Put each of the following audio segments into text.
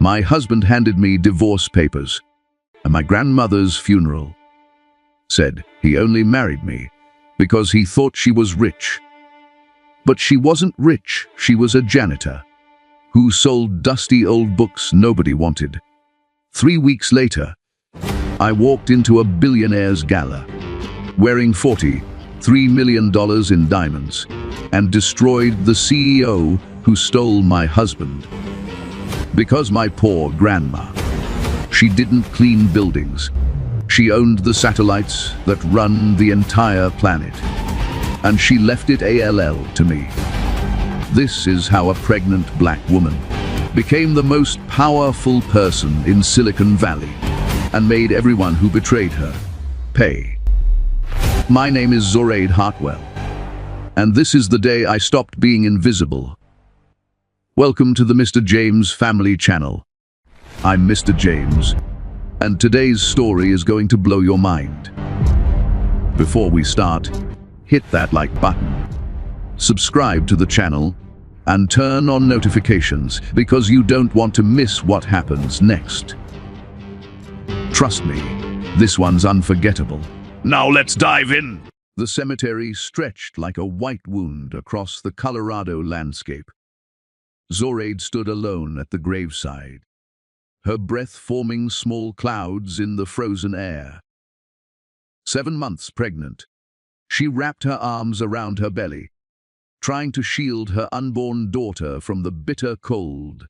My husband handed me divorce papers, and my grandmother's funeral. Said he only married me because he thought she was rich. But she wasn't rich, she was a janitor who sold dusty old books nobody wanted. 3 weeks later, I walked into a billionaire's gala, wearing $43 million in diamonds, and destroyed the CEO who stole my husband. Because my poor grandma, she didn't clean buildings. She owned the satellites that run the entire planet, and she left it ALL to me. This is how a pregnant black woman became the most powerful person in Silicon Valley and made everyone who betrayed her pay. My name is Zoraide Hartwell, and this is the day I stopped being invisible. Welcome to the Mr. James Family Channel. I'm Mr. James, and today's story is going to blow your mind. Before we start, hit that like button, subscribe to the channel, and turn on notifications because you don't want to miss what happens next. Trust me, this one's unforgettable. Now let's dive in. The cemetery stretched like a white wound across the Colorado landscape. Zoraide stood alone at the graveside, her breath forming small clouds in the frozen air. 7 months pregnant, she wrapped her arms around her belly, trying to shield her unborn daughter from the bitter cold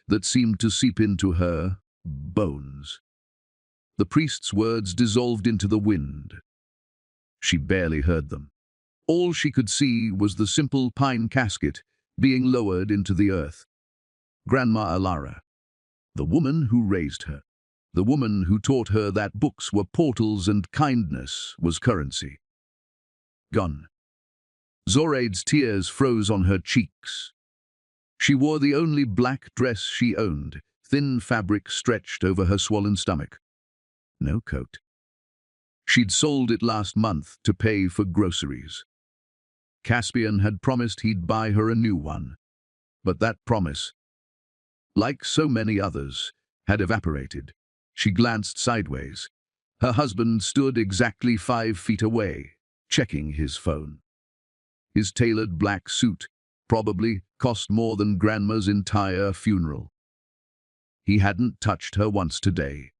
that seemed to seep into her bones. The priest's words dissolved into the wind. She barely heard them. All she could see was the simple pine casket being lowered into the earth. Grandma Alara, the woman who raised her, the woman who taught her that books were portals and kindness was currency. Gone. Zoraide's tears froze on her cheeks. She wore the only black dress she owned, thin fabric stretched over her swollen stomach. No coat. She'd sold it last month to pay for groceries. Caspian had promised he'd buy her a new one, but that promise, like so many others, had evaporated. She glanced sideways. Her husband stood exactly 5 feet away, checking his phone. His tailored black suit probably cost more than Grandma's entire funeral. He hadn't touched her once today,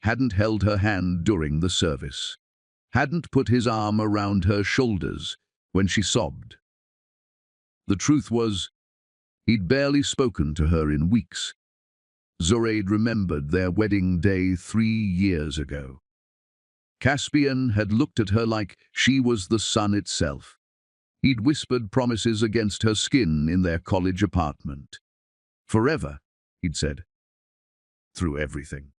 hadn't held her hand during the service, hadn't put his arm around her shoulders when she sobbed. The truth was, he'd barely spoken to her in weeks. Zoraide remembered their wedding day 3 years ago. Caspian had looked at her like she was the sun itself. He'd whispered promises against her skin in their college apartment. Forever, he'd said. Through everything.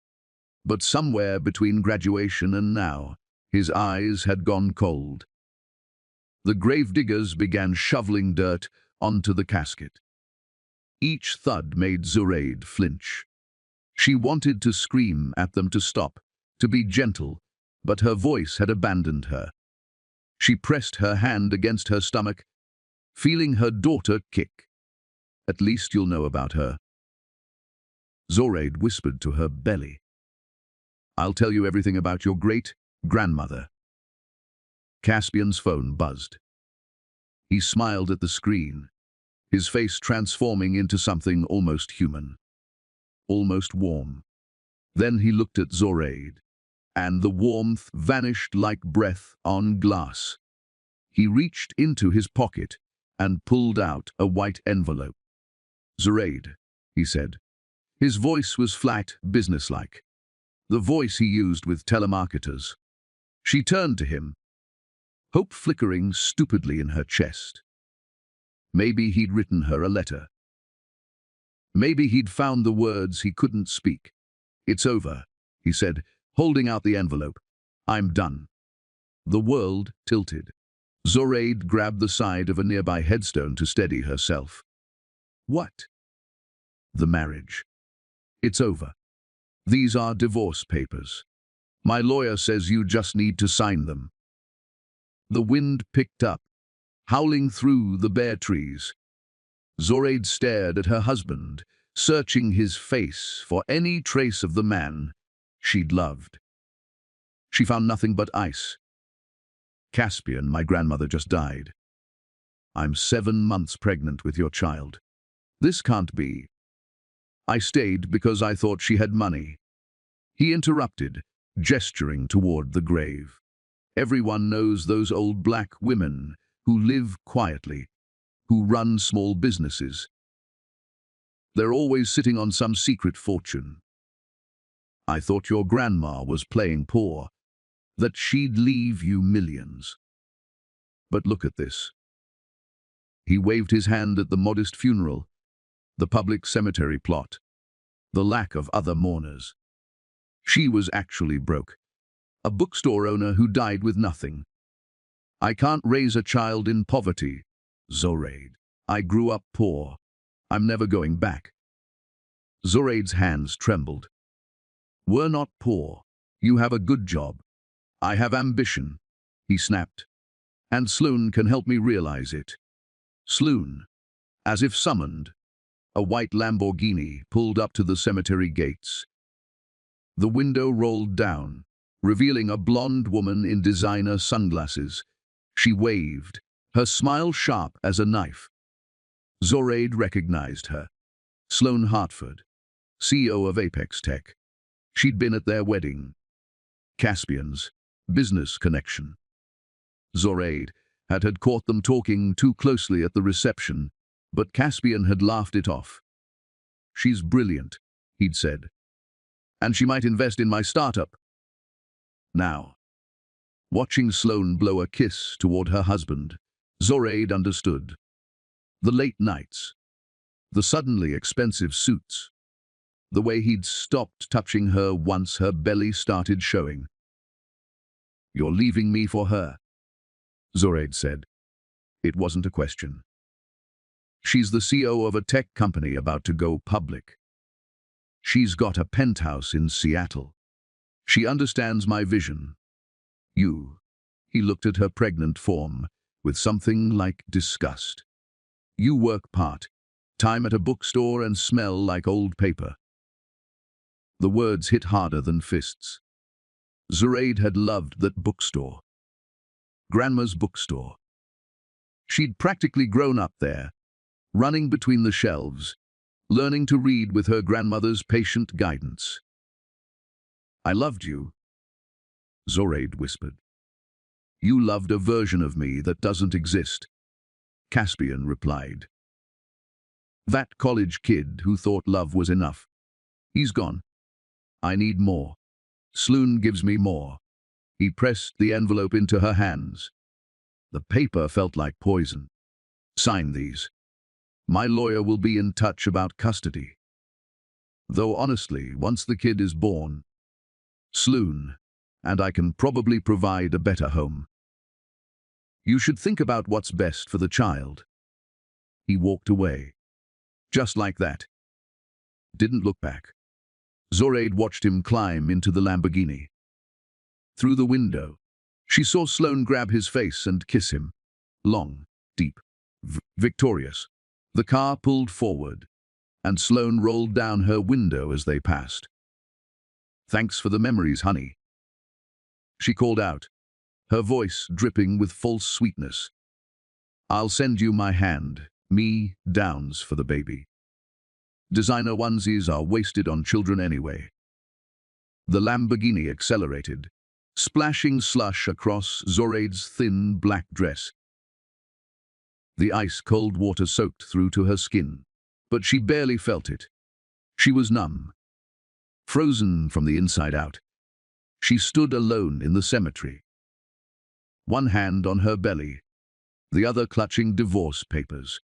But somewhere between graduation and now, his eyes had gone cold. The gravediggers began shoveling dirt onto the casket. Each thud made Zoraide flinch. She wanted to scream at them to stop, to be gentle, but her voice had abandoned her. She pressed her hand against her stomach, feeling her daughter kick. At least you'll know about her. Zoraide whispered to her belly. I'll tell you everything about your great-grandmother. Caspian's phone buzzed. He smiled at the screen, his face transforming into something almost human, almost warm. Then he looked at Zoraide, and the warmth vanished like breath on glass. He reached into his pocket and pulled out a white envelope. Zoraide, he said. His voice was flat, businesslike, the voice he used with telemarketers. She turned to him, hope flickering stupidly in her chest. Maybe he'd written her a letter. Maybe he'd found the words he couldn't speak. It's over, he said, holding out the envelope. I'm done. The world tilted. Zoraide grabbed the side of a nearby headstone to steady herself. What? The marriage. It's over. These are divorce papers. My lawyer says you just need to sign them. The wind picked up, howling through the bare trees. Zoraide stared at her husband, searching his face for any trace of the man she'd loved. She found nothing but ice. Caspian, my grandmother just died. I'm 7 months pregnant with your child. This can't be. I stayed because I thought she had money. He interrupted, gesturing toward the grave. Everyone knows those old black women who live quietly, who run small businesses. They're always sitting on some secret fortune. I thought your grandma was playing poor, that she'd leave you millions. But look at this. He waved his hand at the modest funeral, the public cemetery plot, the lack of other mourners. She was actually broke, a bookstore owner who died with nothing. I can't raise a child in poverty, Zoraide. I grew up poor. I'm never going back. Zoraide's hands trembled. We're not poor. You have a good job. I have ambition, he snapped. And Sloan can help me realize it. Sloan, as if summoned, a white Lamborghini pulled up to the cemetery gates. The window rolled down, revealing a blonde woman in designer sunglasses. She waved, her smile sharp as a knife. Zoraide recognized her. Sloan Hartford, CEO of Apex Tech. She'd been at their wedding. Caspian's business connection. Zoraide had caught them talking too closely at the reception, but Caspian had laughed it off. She's brilliant, he'd said. And she might invest in my startup. Now, watching Sloan blow a kiss toward her husband, Zoraide understood. The late nights, the suddenly expensive suits, the way he'd stopped touching her once her belly started showing. You're leaving me for her, Zoraide said. It wasn't a question. She's the CEO of a tech company about to go public. She's got a penthouse in Seattle. She understands my vision. You, he looked at her pregnant form with something like disgust. You work part-time at a bookstore and smell like old paper. The words hit harder than fists. Zoraide had loved that bookstore. Grandma's bookstore. She'd practically grown up there, running between the shelves, learning to read with her grandmother's patient guidance. I loved you, Zoraide whispered. You loved a version of me that doesn't exist, Caspian replied. That college kid who thought love was enough. He's gone. I need more. Sloan gives me more. He pressed the envelope into her hands. The paper felt like poison. Sign these. My lawyer will be in touch about custody. Though honestly, once the kid is born, Sloan, and I can probably provide a better home. You should think about what's best for the child. He walked away. Just like that. Didn't look back. Zoraide watched him climb into the Lamborghini. Through the window, she saw Sloan grab his face and kiss him. Long, deep, victorious. The car pulled forward, and Sloan rolled down her window as they passed. Thanks for the memories, honey. She called out, her voice dripping with false sweetness. I'll send you my hand, me, Downs for the baby. Designer onesies are wasted on children anyway. The Lamborghini accelerated, splashing slush across Zoraide's thin black dress. The ice-cold water soaked through to her skin, but she barely felt it. She was numb, frozen from the inside out. She stood alone in the cemetery, one hand on her belly, the other clutching divorce papers.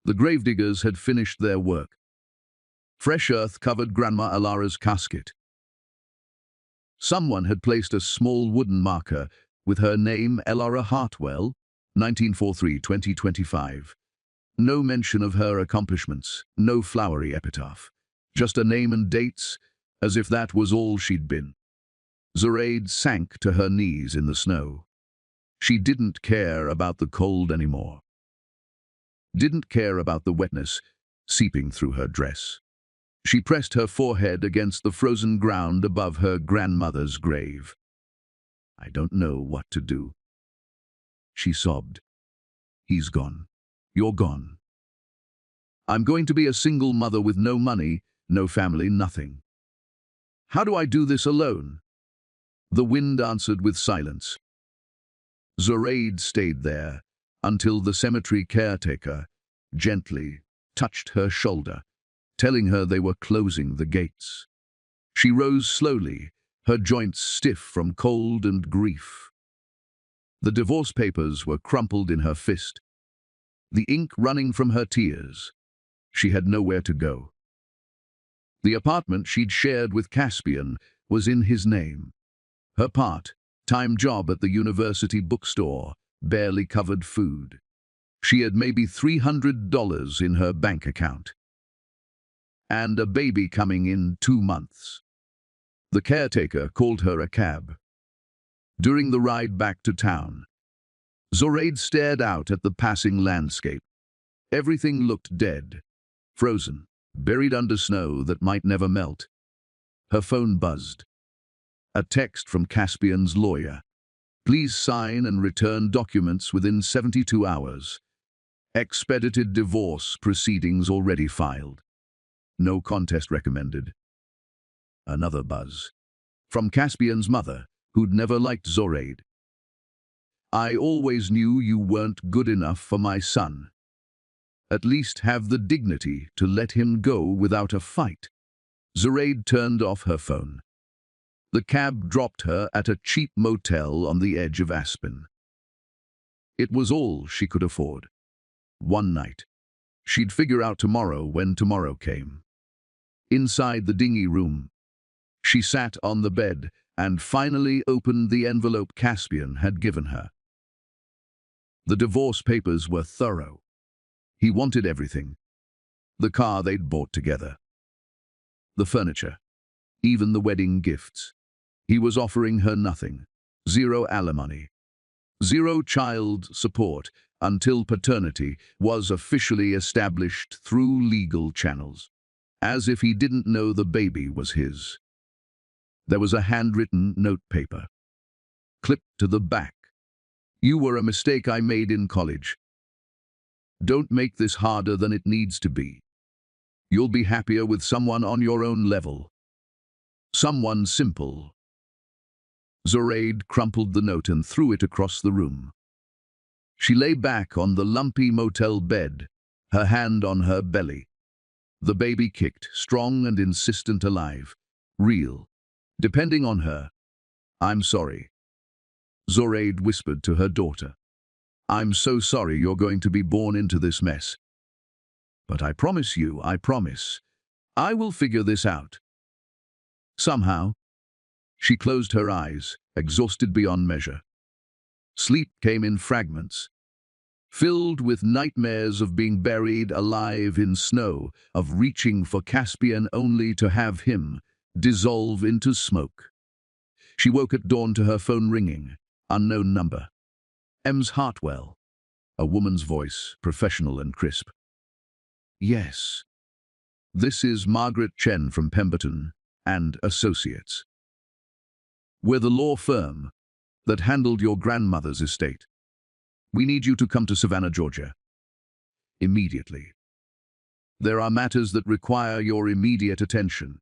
The gravediggers had finished their work. Fresh earth covered Grandma Alara's casket. Someone had placed a small wooden marker with her name, Elara Hartwell, 1943-2025. No mention of her accomplishments, no flowery epitaph. Just a name and dates, as if that was all she'd been. Zoraide sank to her knees in the snow. She didn't care about the cold anymore. Didn't care about the wetness, seeping through her dress. She pressed her forehead against the frozen ground above her grandmother's grave. "I don't know what to do," she sobbed. "He's gone. You're gone. I'm going to be a single mother with no money, no family, nothing. How do I do this alone?" The wind answered with silence. Zoraide stayed there until the cemetery caretaker gently touched her shoulder, telling her they were closing the gates. She rose slowly, her joints stiff from cold and grief. The divorce papers were crumpled in her fist, the ink running from her tears. She had nowhere to go. The apartment she'd shared with Caspian was in his name. Her part-time job at the university bookstore barely covered food. She had maybe $300 in her bank account. And a baby coming in 2 months. The caretaker called her a cab. During the ride back to town, Zoraide stared out at the passing landscape. Everything looked dead, frozen, buried under snow that might never melt. Her phone buzzed. A text from Caspian's lawyer. "Please sign and return documents within 72 hours. Expedited divorce proceedings already filed. No contest recommended." Another buzz. From Caspian's mother, who'd never liked Zoraide. "I always knew you weren't good enough for my son. At least have the dignity to let him go without a fight." Zoraide turned off her phone. The cab dropped her at a cheap motel on the edge of Aspen. It was all she could afford. One night. She'd figure out tomorrow when tomorrow came. Inside the dingy room, she sat on the bed and finally opened the envelope Caspian had given her. The divorce papers were thorough. He wanted everything. The car they'd bought together. The furniture. Even the wedding gifts. He was offering her nothing. 0 alimony. 0 child support until paternity was officially established through legal channels. As if he didn't know the baby was his. There was a handwritten notepaper. Clipped to the back. "You were a mistake I made in college. Don't make this harder than it needs to be. You'll be happier with someone on your own level. Someone simple." Zoraide crumpled the note and threw it across the room. She lay back on the lumpy motel bed, her hand on her belly. The baby kicked, strong and insistent, alive. Real. Depending on her. "I'm sorry," Zoraide whispered to her daughter. "I'm so sorry you're going to be born into this mess. But I promise you, I promise, I will figure this out." Somehow, she closed her eyes, exhausted beyond measure. Sleep came in fragments, filled with nightmares of being buried alive in snow, of reaching for Caspian only to have him dissolve into smoke. She woke at dawn to her phone ringing. Unknown number. Ems Hartwell. A woman's voice, professional and crisp. "Yes. This is Margaret Chen from Pemberton and Associates. We're the law firm that handled your grandmother's estate. We need you to come to Savannah, Georgia. Immediately. There are matters that require your immediate attention."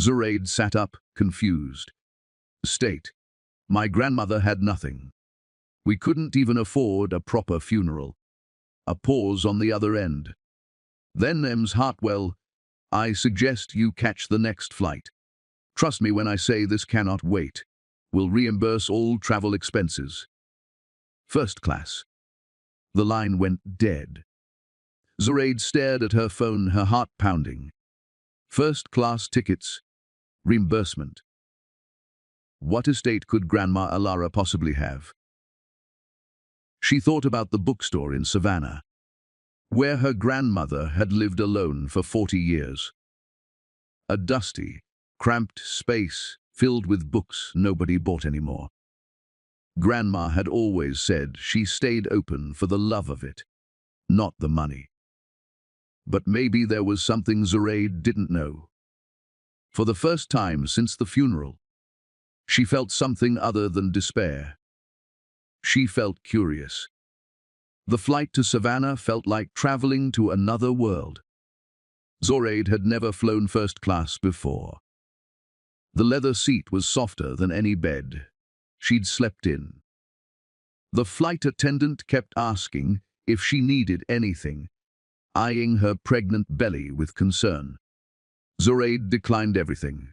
Zoraide sat up, confused. "Estate. My grandmother had nothing. We couldn't even afford a proper funeral." A pause on the other end. "Then, Ems Hartwell, I suggest you catch the next flight. Trust me when I say this cannot wait. We'll reimburse all travel expenses. First class." The line went dead. Zoraide stared at her phone, her heart pounding. First-class tickets. Reimbursement. What estate could Grandma Alara possibly have? She thought about the bookstore in Savannah, where her grandmother had lived alone for 40 years. A dusty, cramped space filled with books nobody bought anymore. Grandma had always said she stayed open for the love of it, not the money. But maybe there was something Zoraide didn't know. For the first time since the funeral, she felt something other than despair. She felt curious. The flight to Savannah felt like traveling to another world. Zoraide had never flown first class before. The leather seat was softer than any bed she'd slept in. The flight attendant kept asking if she needed anything, eyeing her pregnant belly with concern. Zoraide declined everything.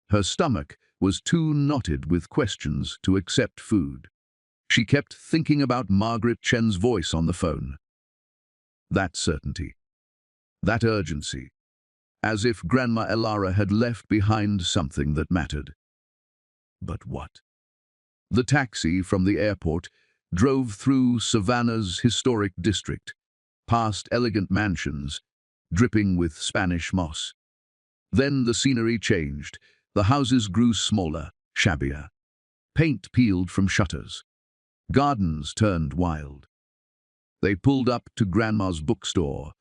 Her stomach was too knotted with questions to accept food. She kept thinking about Margaret Chen's voice on the phone. That certainty, that urgency, as if Grandma Elara had left behind something that mattered. But what? The taxi from the airport drove through Savannah's historic district, past elegant mansions, dripping with Spanish moss. Then the scenery changed. The houses grew smaller, shabbier. Paint peeled from shutters. Gardens turned wild. They pulled up to Grandma's bookstore,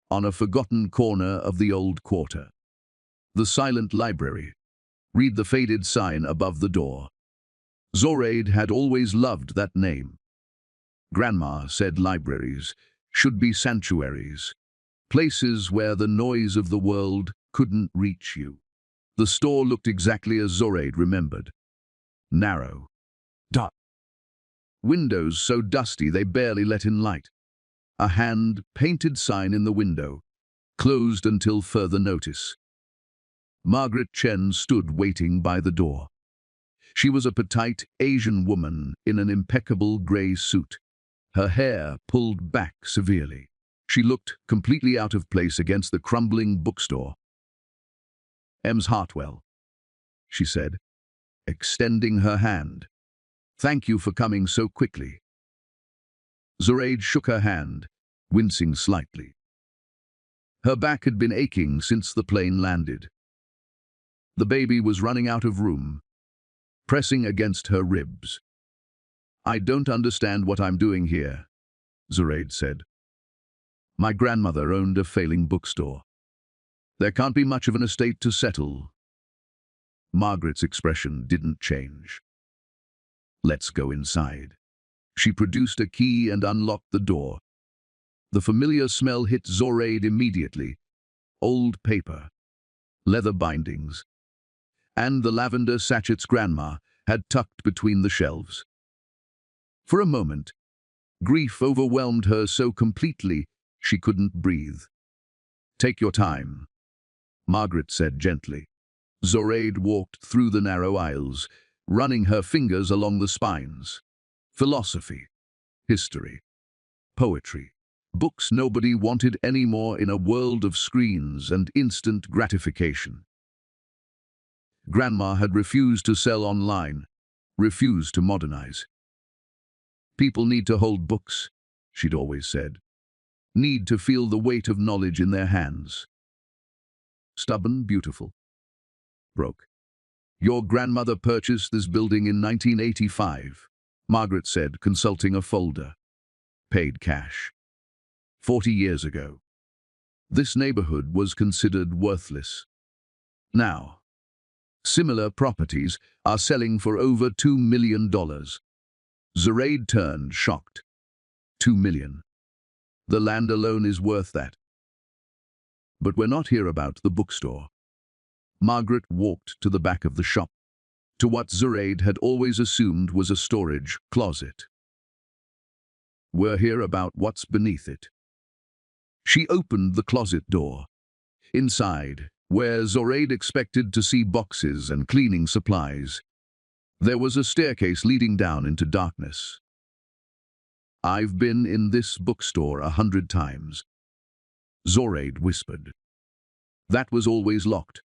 on a forgotten corner of the old quarter. The silent library. Read the faded sign above the door. Zoraide had always loved that name. Grandma said libraries should be sanctuaries, places where the noise of the world couldn't reach you. The store looked exactly as Zoraide remembered. Narrow. Dark. Windows so dusty they barely let in light. A hand-painted sign in the window, closed until further notice. Margaret Chen stood waiting by the door. She was a petite Asian woman in an impeccable grey suit, her hair pulled back severely. She looked completely out of place against the crumbling bookstore. "Ems Hartwell," she said, extending her hand. "Thank you for coming so quickly." Zoraide shook her hand, wincing slightly. Her back had been aching since the plane landed. The baby was running out of room, pressing against her ribs. "I don't understand what I'm doing here," Zoraide said. "My grandmother owned a failing bookstore. There can't be much of an estate to settle." Margaret's expression didn't change. "Let's go inside." She produced a key and unlocked the door. The familiar smell hit Zoraide immediately. Old paper, leather bindings, and the lavender sachets Grandma had tucked between the shelves. For a moment, grief overwhelmed her so completely she couldn't breathe. "Take your time," Margaret said gently. Zoraide walked through the narrow aisles, running her fingers along the spines. Philosophy, history, poetry, books nobody wanted anymore in a world of screens and instant gratification. Grandma had refused to sell online, refused to modernize. "People need to hold books," she'd always said. "Need to feel the weight of knowledge in their hands." Stubborn, beautiful. Broke. "Your grandmother purchased this building in 1985, Margaret said, consulting a folder. "Paid cash. 40 years ago. This neighborhood was considered worthless. Now, similar properties are selling for over $2 million. Zoraide turned, shocked. $2 million. The land alone is worth that. But we're not here about the bookstore. Margaret walked to the back of the shop, to what Zoraide had always assumed was a storage closet. We're here about what's beneath it. She opened the closet door. Inside, where Zoraide expected to see boxes and cleaning supplies, there was a staircase leading down into darkness. "I've been in this bookstore 100 times," Zoraide whispered. "That was always locked."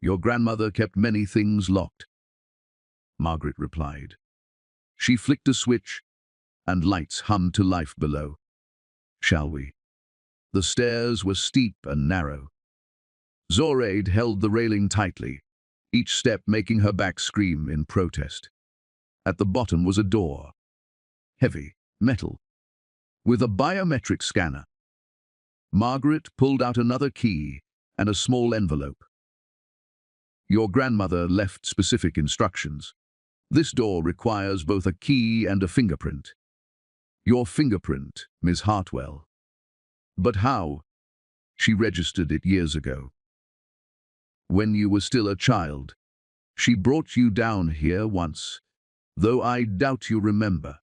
"Your grandmother kept many things locked," Margaret replied. She flicked a switch, and lights hummed to life below. "Shall we?" The stairs were steep and narrow. Zoraide held the railing tightly, each step making her back scream in protest. At the bottom was a door, heavy, metal, with a biometric scanner. Margaret pulled out another key and a small envelope. Your grandmother left specific instructions. This door requires both a key and a fingerprint. Your fingerprint, Miss Hartwell. But how? She registered it years ago. When you were still a child. She brought you down here once, though I doubt you remember.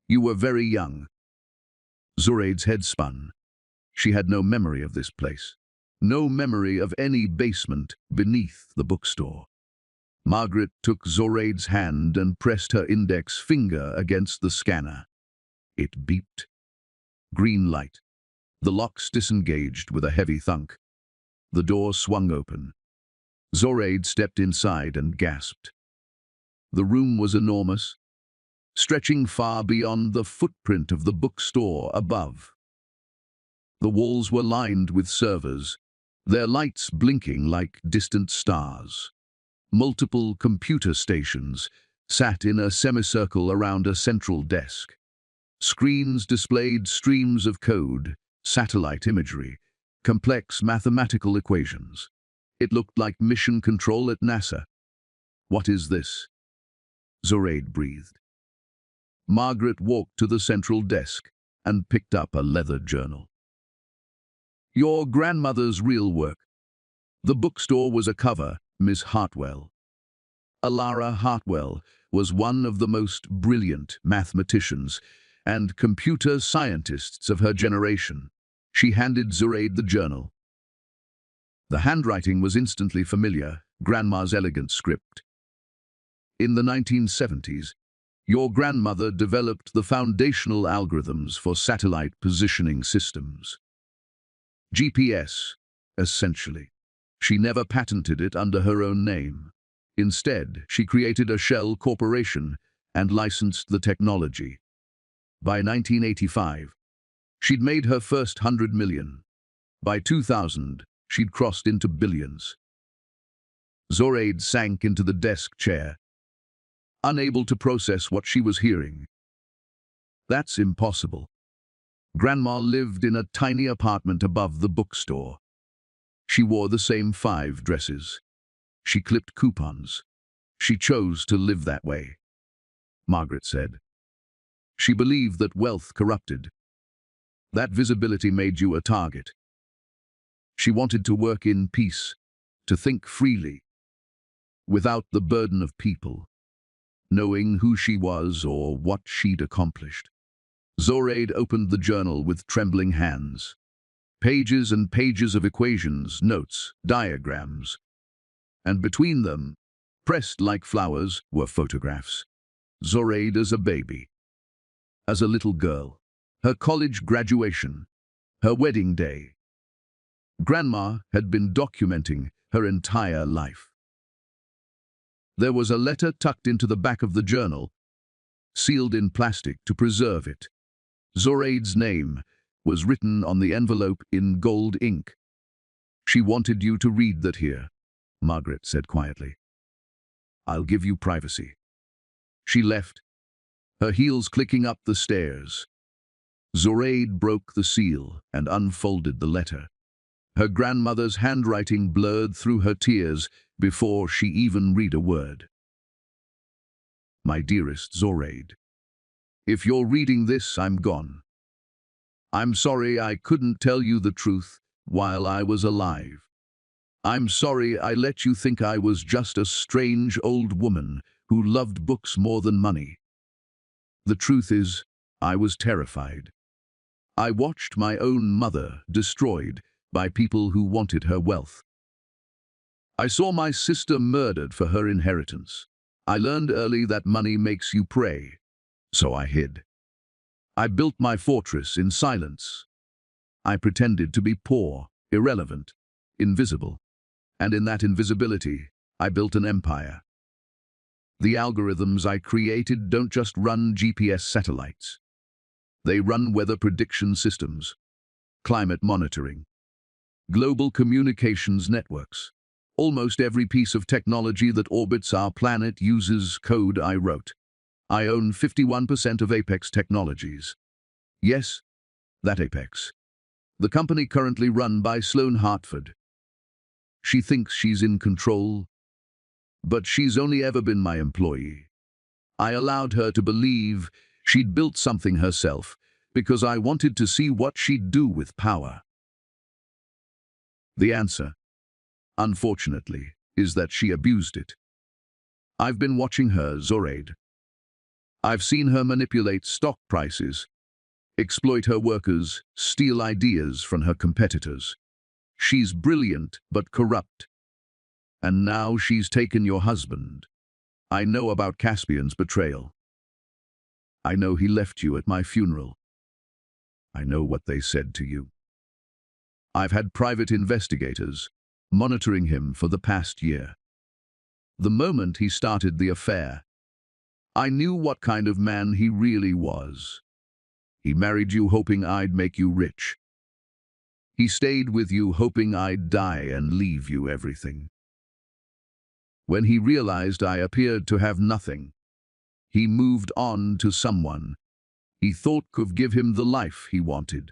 You were very young. Zoraid's head spun. She had no memory of this place. No memory of any basement beneath the bookstore. Margaret took Zoraid's hand and pressed her index finger against the scanner. It beeped. Green light. The locks disengaged with a heavy thunk. The door swung open. Zoraid stepped inside and gasped. The room was enormous, stretching far beyond the footprint of the bookstore above. The walls were lined with servers, their lights blinking like distant stars. Multiple computer stations sat in a semicircle around a central desk. Screens displayed streams of code, satellite imagery, complex mathematical equations. It looked like mission control at NASA. What is this? Zoraid breathed. Margaret walked to the central desk and picked up a leather journal. Your grandmother's real work. The bookstore was a cover, Miss Hartwell. Alara Hartwell was one of the most brilliant mathematicians and computer scientists of her generation. She handed Zoraid the journal. The handwriting was instantly familiar, Grandma's elegant script. In the 1970s, your grandmother developed the foundational algorithms for satellite positioning systems. GPS, essentially. She never patented it under her own name. Instead, she created a shell corporation and licensed the technology. By 1985, she'd made her first 100 million. By 2000, she'd crossed into billions. Zoraid sank into the desk chair, unable to process what she was hearing. That's impossible. Grandma lived in a tiny apartment above the bookstore. She wore the same 5 dresses. She clipped coupons. She chose to live that way, Margaret said. She believed that wealth corrupted. That visibility made you a target. She wanted to work in peace, to think freely, without the burden of people, knowing who she was or what she'd accomplished. Zoraid opened the journal with trembling hands. Pages and pages of equations, notes, diagrams. And between them, pressed like flowers, were photographs. Zoraid as a baby, as a little girl, her college graduation, her wedding day. Grandma had been documenting her entire life. There was a letter tucked into the back of the journal, sealed in plastic to preserve it. Zoraid's name was written on the envelope in gold ink. She wanted you to read that here, Margaret said quietly. I'll give you privacy. She left, her heels clicking up the stairs. Zoraid broke the seal and unfolded the letter. Her grandmother's handwriting blurred through her tears before she even read a word. My dearest Zoraid, if you're reading this, I'm gone. I'm sorry I couldn't tell you the truth while I was alive. I'm sorry I let you think I was just a strange old woman who loved books more than money. The truth is, I was terrified. I watched my own mother destroyed by people who wanted her wealth. I saw my sister murdered for her inheritance. I learned early that money makes you prey, so I hid. I built my fortress in silence. I pretended to be poor, irrelevant, invisible, and in that invisibility, I built an empire. The algorithms I created don't just run GPS satellites. They run weather prediction systems, climate monitoring, global communications networks. Almost every piece of technology that orbits our planet uses code I wrote. I own 51% of Apex Technologies. Yes, that Apex. The company currently run by Sloane Hartford. She thinks she's in control, but she's only ever been my employee. I allowed her to believe she'd built something herself because I wanted to see what she'd do with power. The answer, unfortunately, is that she abused it. I've been watching her, Zoraide. I've seen her manipulate stock prices, exploit her workers, steal ideas from her competitors. She's brilliant but corrupt. And now she's taken your husband. I know about Caspian's betrayal. I know he left you at my funeral. I know what they said to you. I've had private investigators monitoring him for the past year. The moment he started the affair, I knew what kind of man he really was. He married you hoping I'd make you rich. He stayed with you hoping I'd die and leave you everything. When he realized I appeared to have nothing, he moved on to someone he thought could give him the life he wanted.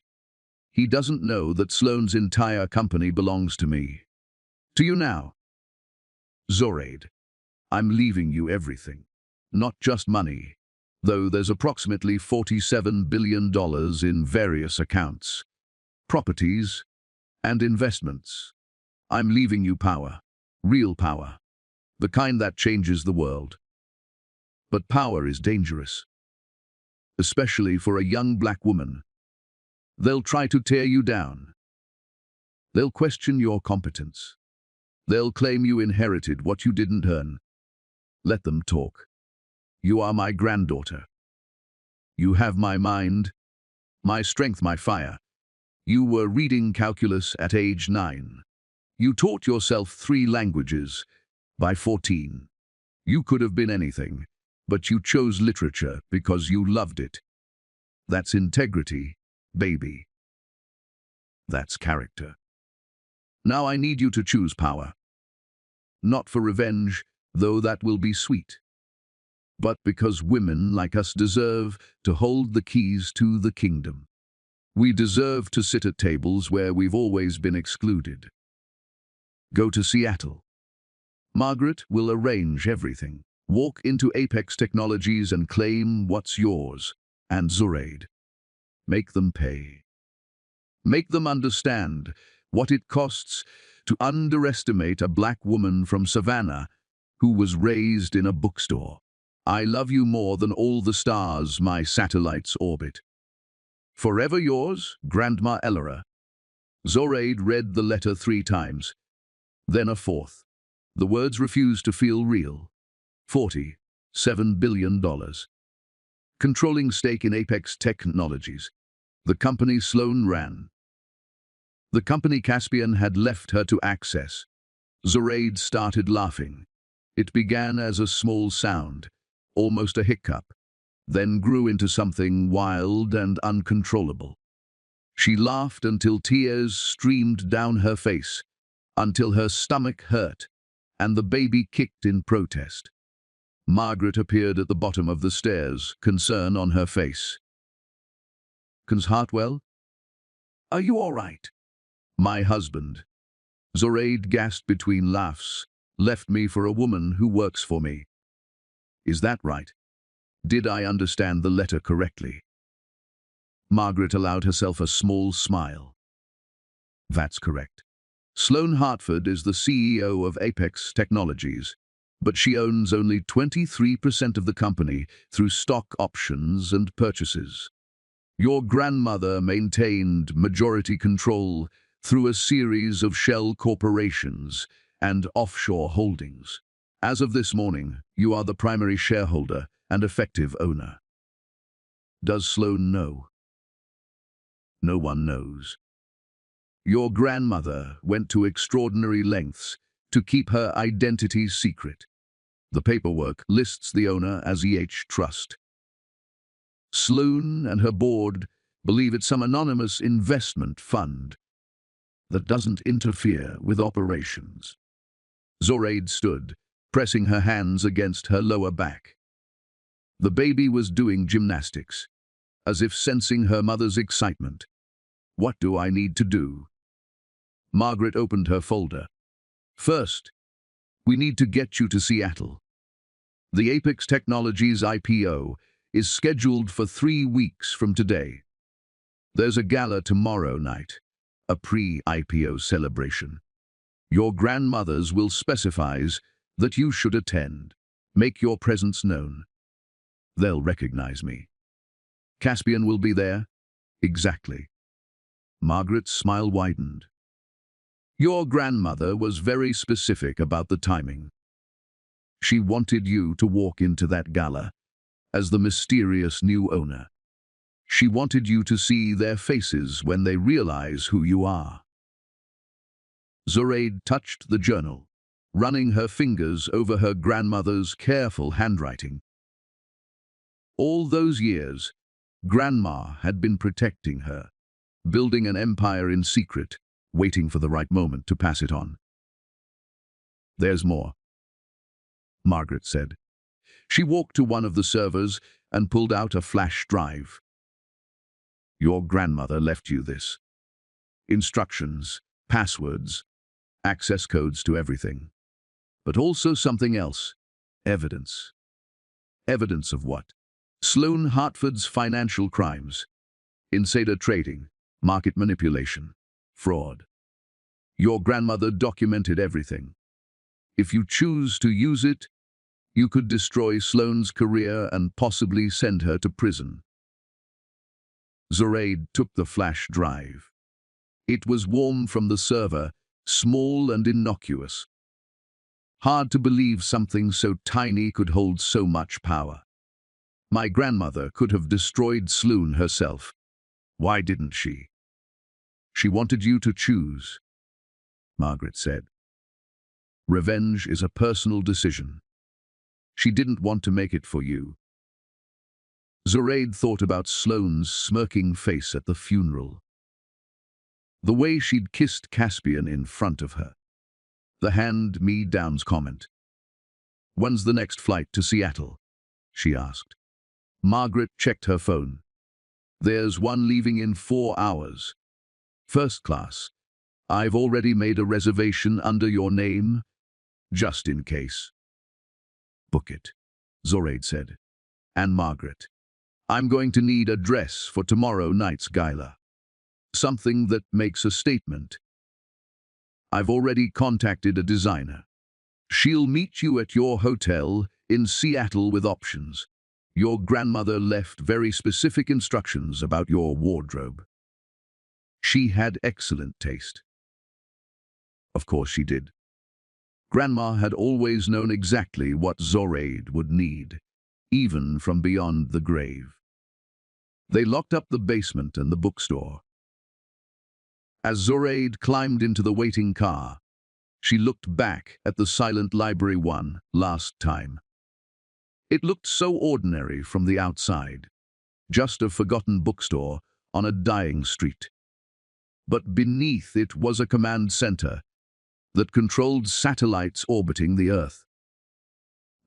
He doesn't know that Sloane's entire company belongs to me. To you now. Zoraide, I'm leaving you everything. Not just money, though there's approximately $47 billion in various accounts, properties, and investments. I'm leaving you power, real power, the kind that changes the world. But power is dangerous, especially for a young black woman. They'll try to tear you down. They'll question your competence. They'll claim you inherited what you didn't earn. Let them talk. You are my granddaughter. You have my mind, my strength, my fire. You were reading calculus at age 9. You taught yourself 3 languages by 14. You could have been anything, but you chose literature because you loved it. That's integrity, baby. That's character. Now I need you to choose power. Not for revenge, though that will be sweet, but because women like us deserve to hold the keys to the kingdom. We deserve to sit at tables where we've always been excluded. Go to Seattle. Margaret will arrange everything. Walk into Apex Technologies and claim what's yours. And Zoraide, make them pay. Make them understand what it costs to underestimate a black woman from Savannah who was raised in a bookstore. I love you more than all the stars my satellites orbit. Forever yours, Grandma Elora. Zoraide read the letter 3 times, then a 4th. The words refused to feel real. $47 billion. Controlling stake in Apex Technologies. The company Sloane ran. The company Caspian had left her to access. Zoraide started laughing. It began as a small sound, almost a hiccup, then grew into something wild and uncontrollable. She laughed until tears streamed down her face, until her stomach hurt, and the baby kicked in protest. Margaret appeared at the bottom of the stairs, concern on her face. "Cons Hartwell? Are you all right?" "My husband." Zoraide gasped between laughs, "left me for a woman who works for me." "Is that right? Did I understand the letter correctly?" Margaret allowed herself a small smile. "That's correct. Sloane Hartford is the CEO of Apex Technologies, but she owns only 23% of the company through stock options and purchases. Your grandmother maintained majority control through a series of shell corporations and offshore holdings. As of this morning, you are the primary shareholder and effective owner. Does Sloane know? No one knows. Your grandmother went to extraordinary lengths to keep her identity secret. The paperwork lists the owner as EH Trust. Sloane and her board believe it's some anonymous investment fund that doesn't interfere with operations." Zoraide stood, pressing her hands against her lower back. The baby was doing gymnastics, as if sensing her mother's excitement. What do I need to do? Margaret opened her folder. First, we need to get you to Seattle. The Apex Technologies IPO is scheduled for 3 weeks from today. There's a gala tomorrow night, a pre-IPO celebration. Your grandmothers will specifies that you should attend. Make your presence known. They'll recognize me. Caspian will be there? Exactly. Margaret's smile widened. Your grandmother was very specific about the timing. She wanted you to walk into that gala as the mysterious new owner. She wanted you to see their faces when they realize who you are. Zoraide touched the journal, running her fingers over her grandmother's careful handwriting. All those years, Grandma had been protecting her, building an empire in secret, waiting for the right moment to pass it on. There's more, Margaret said. She walked to one of the servers and pulled out a flash drive. Your grandmother left you this. Instructions, passwords, access codes to everything. But also something else. Evidence. Evidence of what? Sloan Hartford's financial crimes. Insider trading, market manipulation, fraud. Your grandmother documented everything. If you choose to use it, you could destroy Sloan's career and possibly send her to prison. Zoraide took the flash drive. It was warm from the server, small and innocuous. Hard to believe something so tiny could hold so much power. My grandmother could have destroyed Sloan herself. Why didn't she? She wanted you to choose, Margaret said. Revenge is a personal decision. She didn't want to make it for you. Zoraide thought about Sloan's smirking face at the funeral. The way she'd kissed Caspian in front of her. The hand-me-downs comment. When's the next flight to Seattle? She asked. Margaret checked her phone. There's one leaving in 4 hours. First class. I've already made a reservation under your name, just in case. Book it, Zoraide said. And Margaret, I'm going to need a dress for tomorrow night's gala. Something that makes a statement. I've already contacted a designer. She'll meet you at your hotel in Seattle with options. Your grandmother left very specific instructions about your wardrobe. She had excellent taste. Of course she did. Grandma had always known exactly what Zoraide would need, even from beyond the grave. They locked up the basement and the bookstore. As Zoraide climbed into the waiting car, she looked back at the silent library one last time. It looked so ordinary from the outside, just a forgotten bookstore on a dying street. But beneath it was a command center that controlled satellites orbiting the Earth.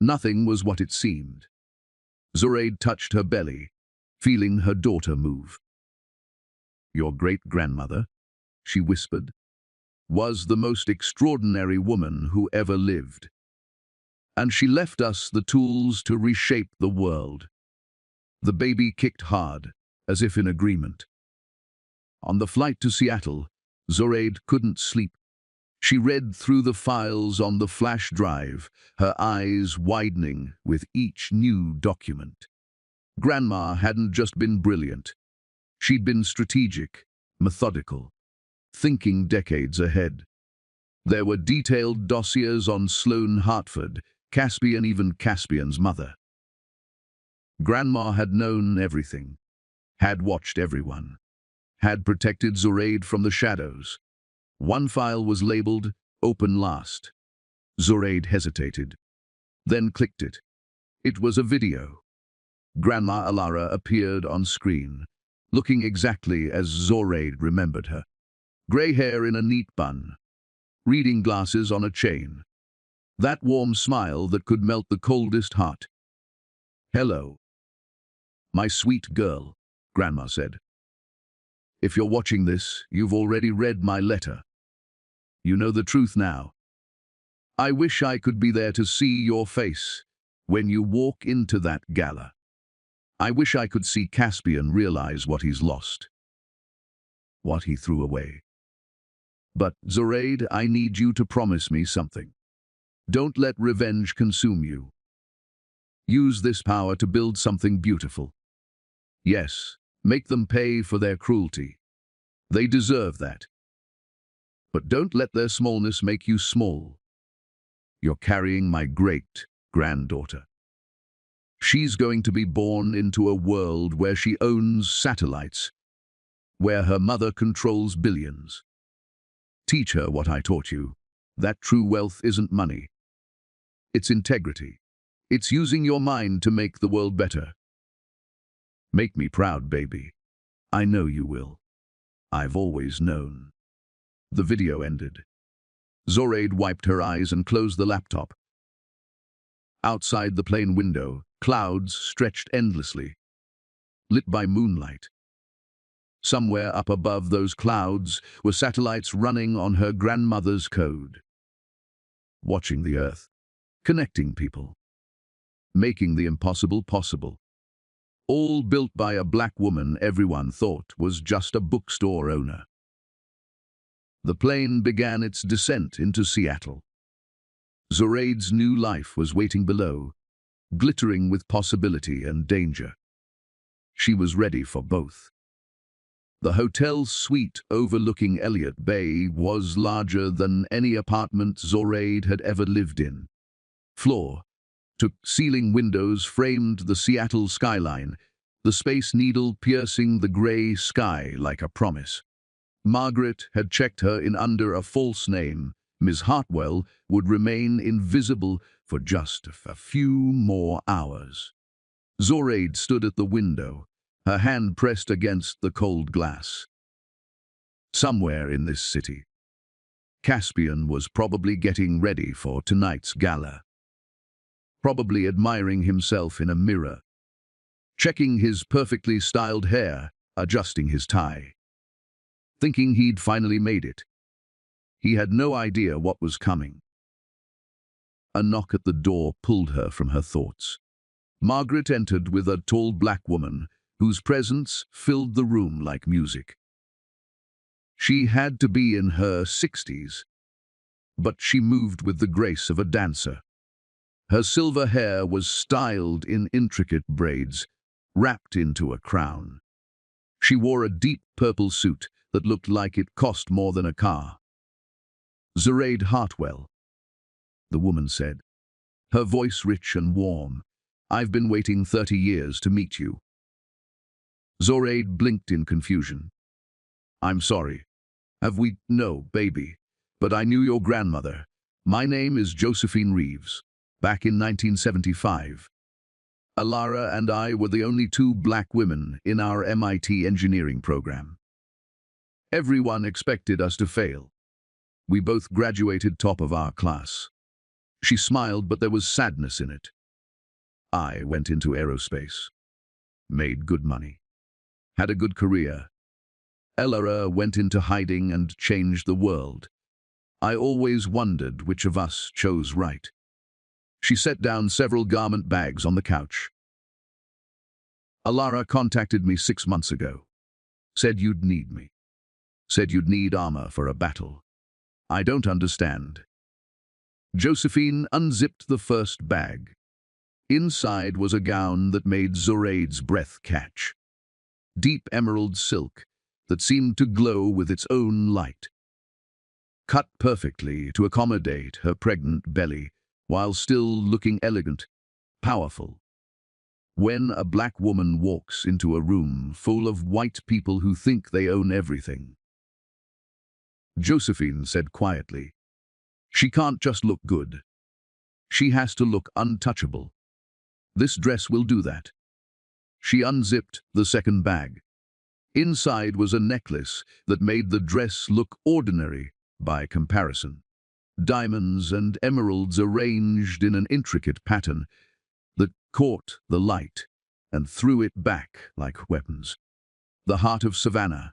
Nothing was what it seemed. Zoraide touched her belly, feeling her daughter move. Your great-grandmother, she whispered, was the most extraordinary woman who ever lived. And she left us the tools to reshape the world. The baby kicked hard, as if in agreement. On the flight to Seattle, Zoraide couldn't sleep. She read through the files on the flash drive, her eyes widening with each new document. Grandma hadn't just been brilliant. She'd been strategic, methodical, thinking decades ahead. There were detailed dossiers on Sloan Hartford, Caspian, even Caspian's mother. Grandma had known everything, had watched everyone, had protected Zoraide from the shadows. One file was labeled Open Last. Zoraide hesitated, then clicked it. It was a video. Grandma Alara appeared on screen, looking exactly as Zoraide remembered her. Grey hair in a neat bun, reading glasses on a chain. That warm smile that could melt the coldest heart. Hello, my sweet girl, Grandma said. If you're watching this, you've already read my letter. You know the truth now. I wish I could be there to see your face when you walk into that gala. I wish I could see Caspian realize what he's lost, what he threw away. But, Zoraide, I need you to promise me something. Don't let revenge consume you. Use this power to build something beautiful. Yes, make them pay for their cruelty. They deserve that. But don't let their smallness make you small. You're carrying my great-granddaughter. She's going to be born into a world where she owns satellites, where her mother controls billions. Teach her what I taught you, that true wealth isn't money. It's integrity. It's using your mind to make the world better. Make me proud, baby. I know you will. I've always known. The video ended. Zoraide wiped her eyes and closed the laptop. Outside the plane window, clouds stretched endlessly, lit by moonlight. Somewhere up above those clouds were satellites running on her grandmother's code. Watching the Earth, connecting people, making the impossible possible. All built by a black woman everyone thought was just a bookstore owner. The plane began its descent into Seattle. Zoraide's new life was waiting below, glittering with possibility and danger. She was ready for both. The hotel suite overlooking Elliott Bay was larger than any apartment Zoraide had ever lived in. Floor-to-ceiling windows framed the Seattle skyline, the Space Needle piercing the gray sky like a promise. Margaret had checked her in under a false name. Ms. Hartwell would remain invisible for just a few more hours. Zoraide stood at the window, her hand pressed against the cold glass. Somewhere in this city, Caspian was probably getting ready for tonight's gala. Probably admiring himself in a mirror, checking his perfectly styled hair, adjusting his tie. Thinking he'd finally made it. He had no idea what was coming. A knock at the door pulled her from her thoughts. Margaret entered with a tall black woman whose presence filled the room like music. She had to be in her 60s, but she moved with the grace of a dancer. Her silver hair was styled in intricate braids, wrapped into a crown. She wore a deep purple suit that looked like it cost more than a car. Zoraide Hartwell, the woman said, her voice rich and warm. I've been waiting 30 years to meet you. Zoraide blinked in confusion. I'm sorry. No, baby. But I knew your grandmother. My name is Josephine Reeves. Back in 1975. Alara and I were the only two black women in our MIT engineering program. Everyone expected us to fail. We both graduated top of our class. She smiled, but there was sadness in it. I went into aerospace, made good money, had a good career. Alara went into hiding and changed the world. I always wondered which of us chose right. She set down several garment bags on the couch. Alara contacted me 6 months ago. Said you'd need me. Said you'd need armor for a battle. I don't understand. Josephine unzipped the first bag. Inside was a gown that made Zoraide's breath catch. Deep emerald silk that seemed to glow with its own light. Cut perfectly to accommodate her pregnant belly, while still looking elegant, powerful. When a black woman walks into a room full of white people who think they own everything. Josephine said quietly, she can't just look good. She has to look untouchable. This dress will do that. She unzipped the second bag. Inside was a necklace that made the dress look ordinary by comparison. Diamonds and emeralds arranged in an intricate pattern that caught the light and threw it back like weapons. The heart of Savannah,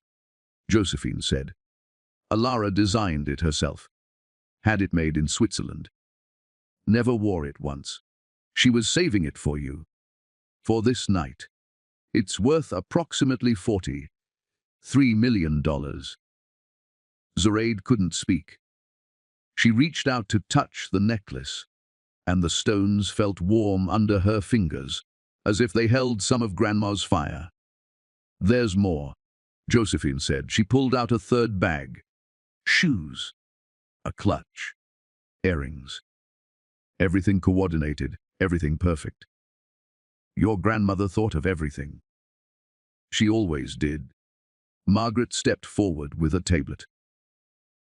Josephine said. Alara designed it herself. Had it made in Switzerland. Never wore it once. She was saving it for you. For this night. It's worth approximately $43 million. Zoraide couldn't speak. She reached out to touch the necklace, and the stones felt warm under her fingers, as if they held some of Grandma's fire. There's more, Josephine said. She pulled out a third bag. Shoes. A clutch. Earrings. Everything coordinated, everything perfect. Your grandmother thought of everything. She always did. Margaret stepped forward with a tablet.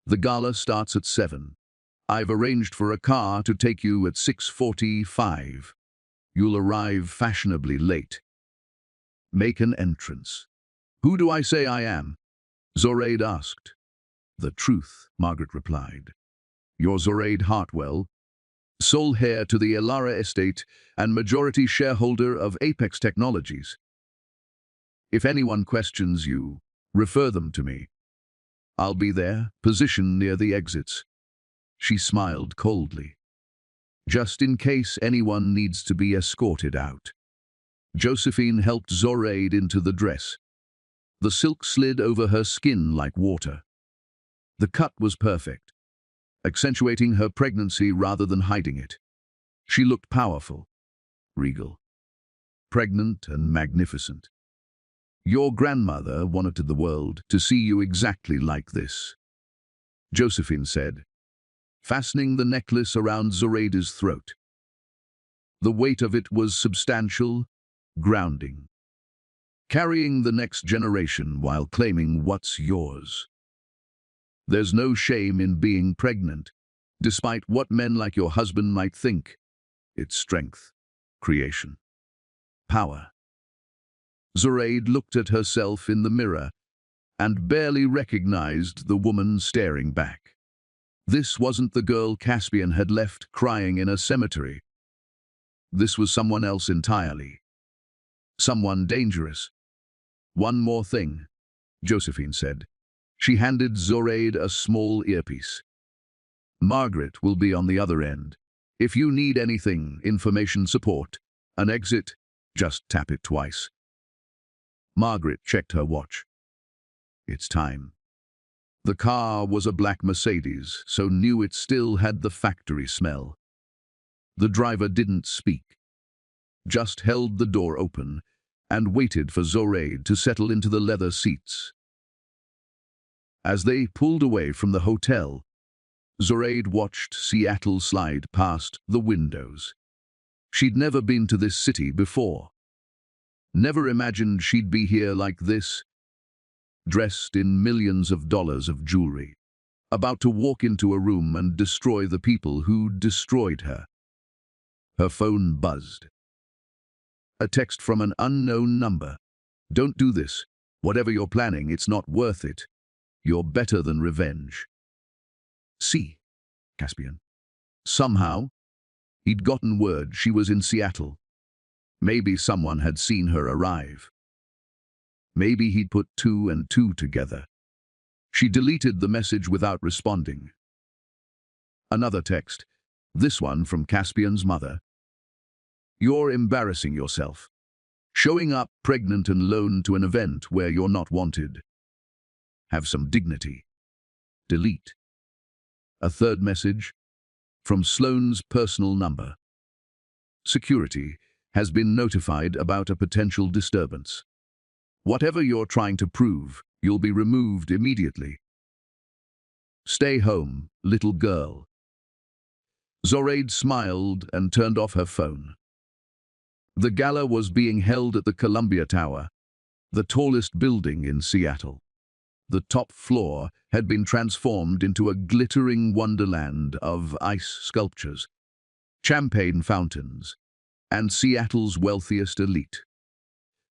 The gala starts at 7. I've arranged for a car to take you at 6:45. You'll arrive fashionably late. Make an entrance. Who do I say I am? Zoraide asked. The truth, Margaret replied. You're Zoraide Hartwell, sole heir to the Alara estate and majority shareholder of Apex Technologies. If anyone questions you, refer them to me. I'll be there, positioned near the exits. She smiled coldly. Just in case anyone needs to be escorted out. Josephine helped Zoraide into the dress. The silk slid over her skin like water. The cut was perfect, accentuating her pregnancy rather than hiding it. She looked powerful, regal, pregnant and magnificent. Your grandmother wanted the world to see you exactly like this, Josephine said, fastening the necklace around Zoraide's throat. The weight of it was substantial, grounding, carrying the next generation while claiming what's yours. There's no shame in being pregnant, despite what men like your husband might think. It's strength, creation, power. Zoraide looked at herself in the mirror and barely recognized the woman staring back. This wasn't the girl Caspian had left crying in a cemetery. This was someone else entirely. Someone dangerous. One more thing, Josephine said. She handed Zoraide a small earpiece. Margaret will be on the other end. If you need anything, information, support, an exit, just tap it twice. Margaret checked her watch. It's time. The car was a black Mercedes, so new it still had the factory smell. The driver didn't speak, just held the door open and waited for Zoraide to settle into the leather seats. As they pulled away from the hotel, Zoraide watched Seattle slide past the windows. She'd never been to this city before. Never imagined she'd be here like this, dressed in millions of dollars of jewelry, about to walk into a room and destroy the people who destroyed her. Her phone buzzed. A text from an unknown number. Don't do this. Whatever you're planning, it's not worth it. You're better than revenge. See, Caspian. Somehow, he'd gotten word she was in Seattle. Maybe someone had seen her arrive. Maybe he'd put 2 and 2 together. She deleted the message without responding. Another text, this one from Caspian's mother. You're embarrassing yourself. Showing up pregnant and alone to an event where you're not wanted. Have some dignity. Delete. A third message from Sloane's personal number. Security has been notified about a potential disturbance. Whatever you're trying to prove, you'll be removed immediately. Stay home, little girl. Zoraide smiled and turned off her phone. The gala was being held at the Columbia Tower, the tallest building in Seattle. The top floor had been transformed into a glittering wonderland of ice sculptures, champagne fountains, and Seattle's wealthiest elite.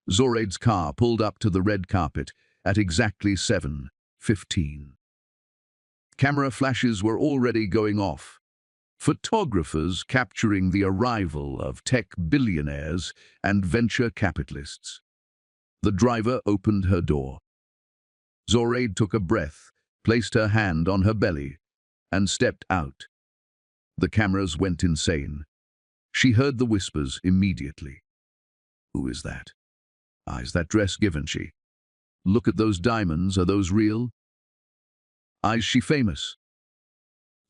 Zoraide's car pulled up to the red carpet at exactly 7:15. Camera flashes were already going off, photographers capturing the arrival of tech billionaires and venture capitalists. The driver opened her door. Zoraide took a breath, placed her hand on her belly, and stepped out. The cameras went insane. She heard the whispers immediately. Who is that? Ah, is that dress Givenchy? Look at those diamonds, are those real? Ah, is she famous?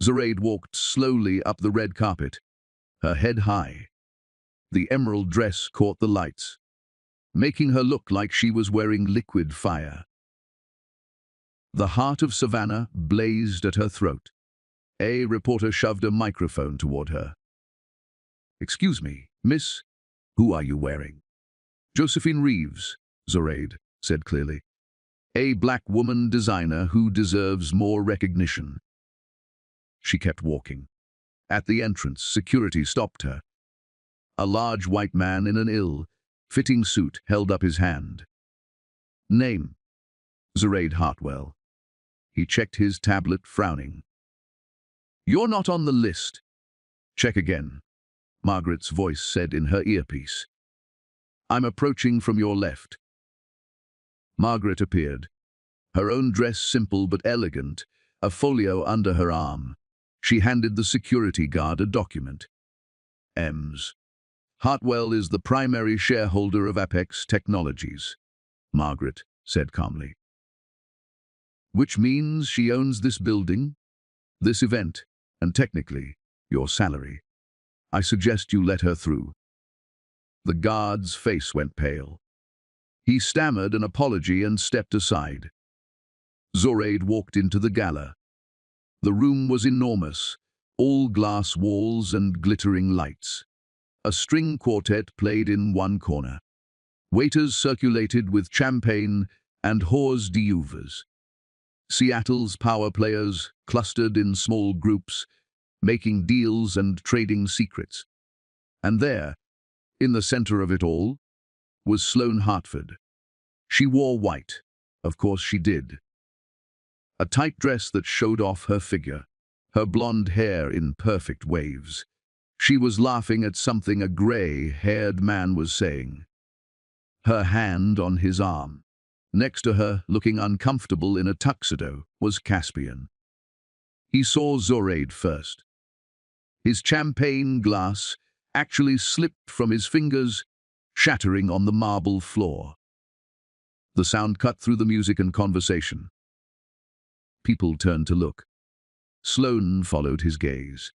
Zoraide walked slowly up the red carpet, her head high. The emerald dress caught the lights, making her look like she was wearing liquid fire. The heart of Savannah blazed at her throat. A reporter shoved a microphone toward her. "Excuse me, miss, who are you wearing?" "Josephine Reeves," Zoraide said clearly. "A black woman designer who deserves more recognition." She kept walking. At the entrance, security stopped her. A large white man in an ill-fitting suit held up his hand. "Name?" "Zoraide Hartwell." He checked his tablet, frowning. "You're not on the list." "Check again," Margaret's voice said in her earpiece. "I'm approaching from your left." Margaret appeared, her own dress simple but elegant, a folio under her arm. She handed the security guard a document. "Ms. Hartwell is the primary shareholder of Apex Technologies," Margaret said calmly. "Which means she owns this building, this event, and technically, your salary. I suggest you let her through." The guard's face went pale. He stammered an apology and stepped aside. Zoraide walked into the gala. The room was enormous, all glass walls and glittering lights. A string quartet played in one corner. Waiters circulated with champagne and hors d'oeuvres. Seattle's power players clustered in small groups, making deals and trading secrets. And there, in the center of it all, was Sloane Hartford. She wore white, of course she did. A tight dress that showed off her figure, her blonde hair in perfect waves. She was laughing at something a gray-haired man was saying. Her hand on his arm. Next to her, looking uncomfortable in a tuxedo, was Caspian. He saw Zoraide first. His champagne glass actually slipped from his fingers, shattering on the marble floor. The sound cut through the music and conversation. People turned to look. Sloane followed his gaze.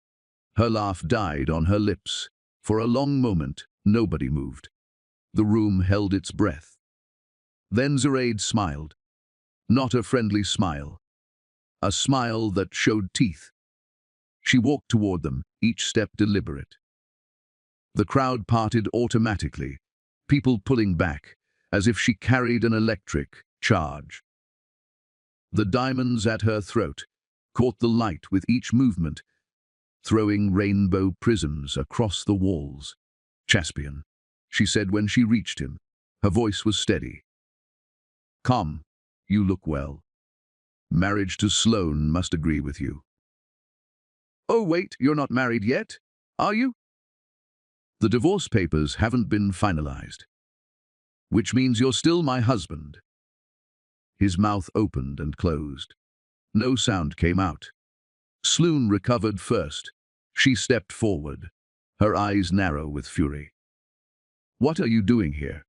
Her laugh died on her lips. For a long moment, nobody moved. The room held its breath. Then Zoraide smiled. Not a friendly smile. A smile that showed teeth. She walked toward them, each step deliberate. The crowd parted automatically, people pulling back, as if she carried an electric charge. The diamonds at her throat caught the light with each movement, throwing rainbow prisms across the walls. "Caspian," she said when she reached him. Her voice was steady. "Come, you look well. Marriage to Sloane must agree with you." "Oh wait, you're not married yet, are you?" "The divorce papers haven't been finalized." "Which means you're still my husband." His mouth opened and closed. No sound came out. Sloane recovered first. She stepped forward, her eyes narrow with fury. "What are you doing here?"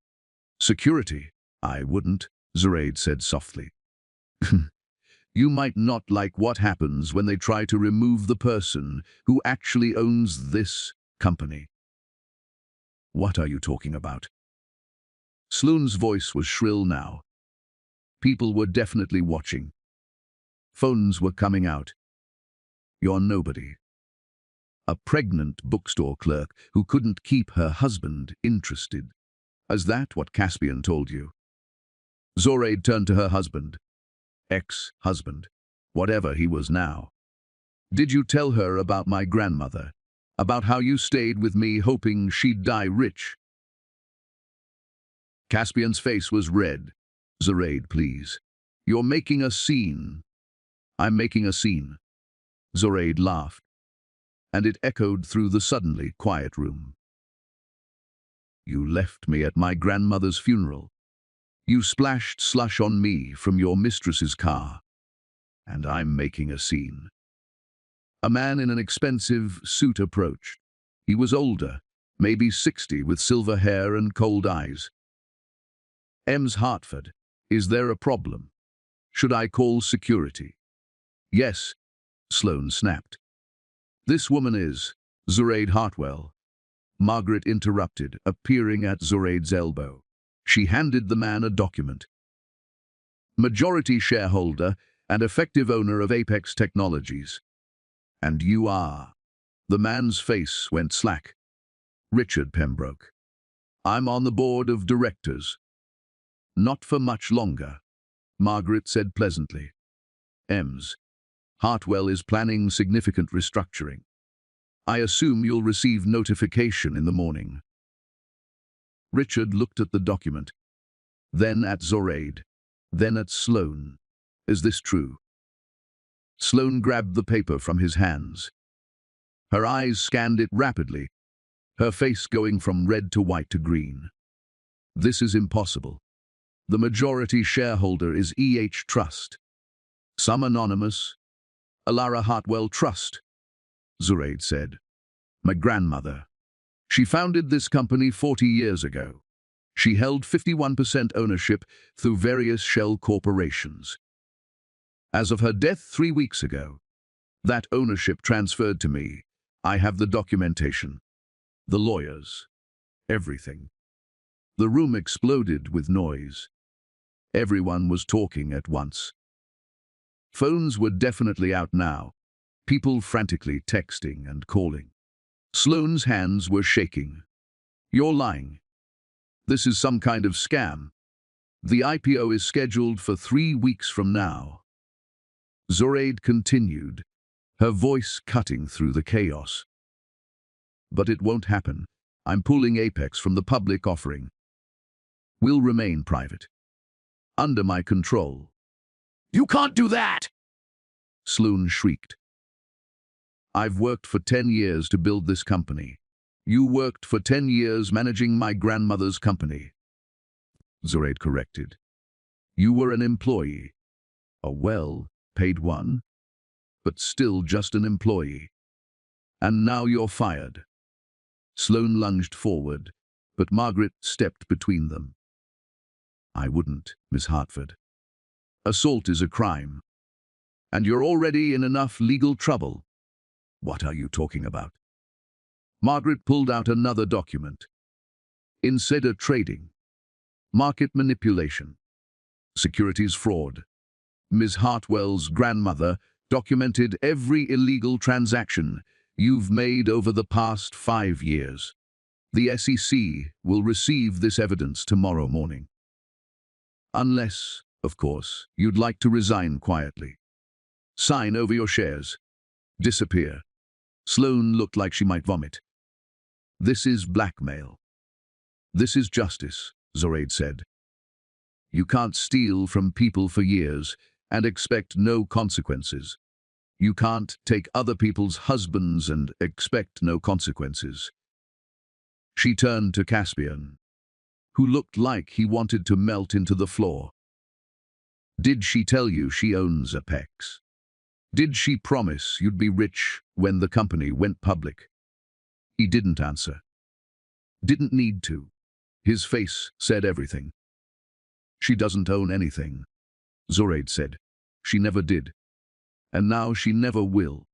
"Security." "I wouldn't," Zoraide said softly. "You might not like what happens when they try to remove the person who actually owns this company." "What are you talking about?" Sloane's voice was shrill now. People were definitely watching. Phones were coming out. "You're nobody. A pregnant bookstore clerk who couldn't keep her husband interested. Is that what Caspian told you?" Zoraide turned to her husband. Ex-husband, whatever he was now. "Did you tell her about my grandmother? About how you stayed with me hoping she'd die rich?" Caspian's face was red. "Zoraide, please. You're making a scene." "I'm making a scene." Zoraide laughed, and it echoed through the suddenly quiet room. "You left me at my grandmother's funeral." You splashed slush on me from your mistress's car, and I'm making a scene. A man in an expensive suit approached. He was older, maybe 60, with silver hair and cold eyes. Ms. Hartford, is there a problem? Should I call security? Yes, Sloane snapped. This woman is Zoraide Hartwell. Margaret interrupted, appearing at Zoraide's elbow. She handed the man a document. Majority shareholder and effective owner of Apex Technologies. And you are. The man's face went slack. Richard Pembroke. I'm on the board of directors. Not for much longer, Margaret said pleasantly. Ms. Hartwell is planning significant restructuring. I assume you'll receive notification in the morning. Richard looked at the document, then at Zoraide, then at Sloane. Is this true? Sloane grabbed the paper from his hands. Her eyes scanned it rapidly, her face going from red to white to green. This is impossible. The majority shareholder is EH Trust. Some anonymous. Alara Hartwell Trust, Zoraide said. My grandmother. She founded this company 40 years ago. She held 51% ownership through various shell corporations. As of her death 3 weeks ago, that ownership transferred to me. I have the documentation, the lawyers, everything. The room exploded with noise. Everyone was talking at once. Phones were definitely out now, people frantically texting and calling. Sloane's hands were shaking. You're lying. This is some kind of scam. The IPO is scheduled for 3 weeks from now. Zoraide continued, her voice cutting through the chaos. But it won't happen. I'm pulling Apex from the public offering. We'll remain private. Under my control. You can't do that! Sloane shrieked. I've worked for 10 years to build this company. You worked for 10 years managing my grandmother's company. Zoraide corrected. You were an employee. A well-paid one, but still just an employee. And now you're fired. Sloane lunged forward, but Margaret stepped between them. I wouldn't, Miss Hartford. Assault is a crime. And you're already in enough legal trouble. What are you talking about? Margaret pulled out another document. Insider trading. Market manipulation. Securities fraud. Ms. Hartwell's grandmother documented every illegal transaction you've made over the past 5 years. The SEC will receive this evidence tomorrow morning. Unless, of course, you'd like to resign quietly. Sign over your shares. Disappear. Sloane looked like she might vomit. This is blackmail. This is justice, Zoraide said. You can't steal from people for years and expect no consequences. You can't take other people's husbands and expect no consequences. She turned to Caspian, who looked like he wanted to melt into the floor. Did she tell you she owns Apex? Did she promise you'd be rich when the company went public? He didn't answer. Didn't need to. His face said everything. She doesn't own anything, Zoraide said. She never did. And now she never will.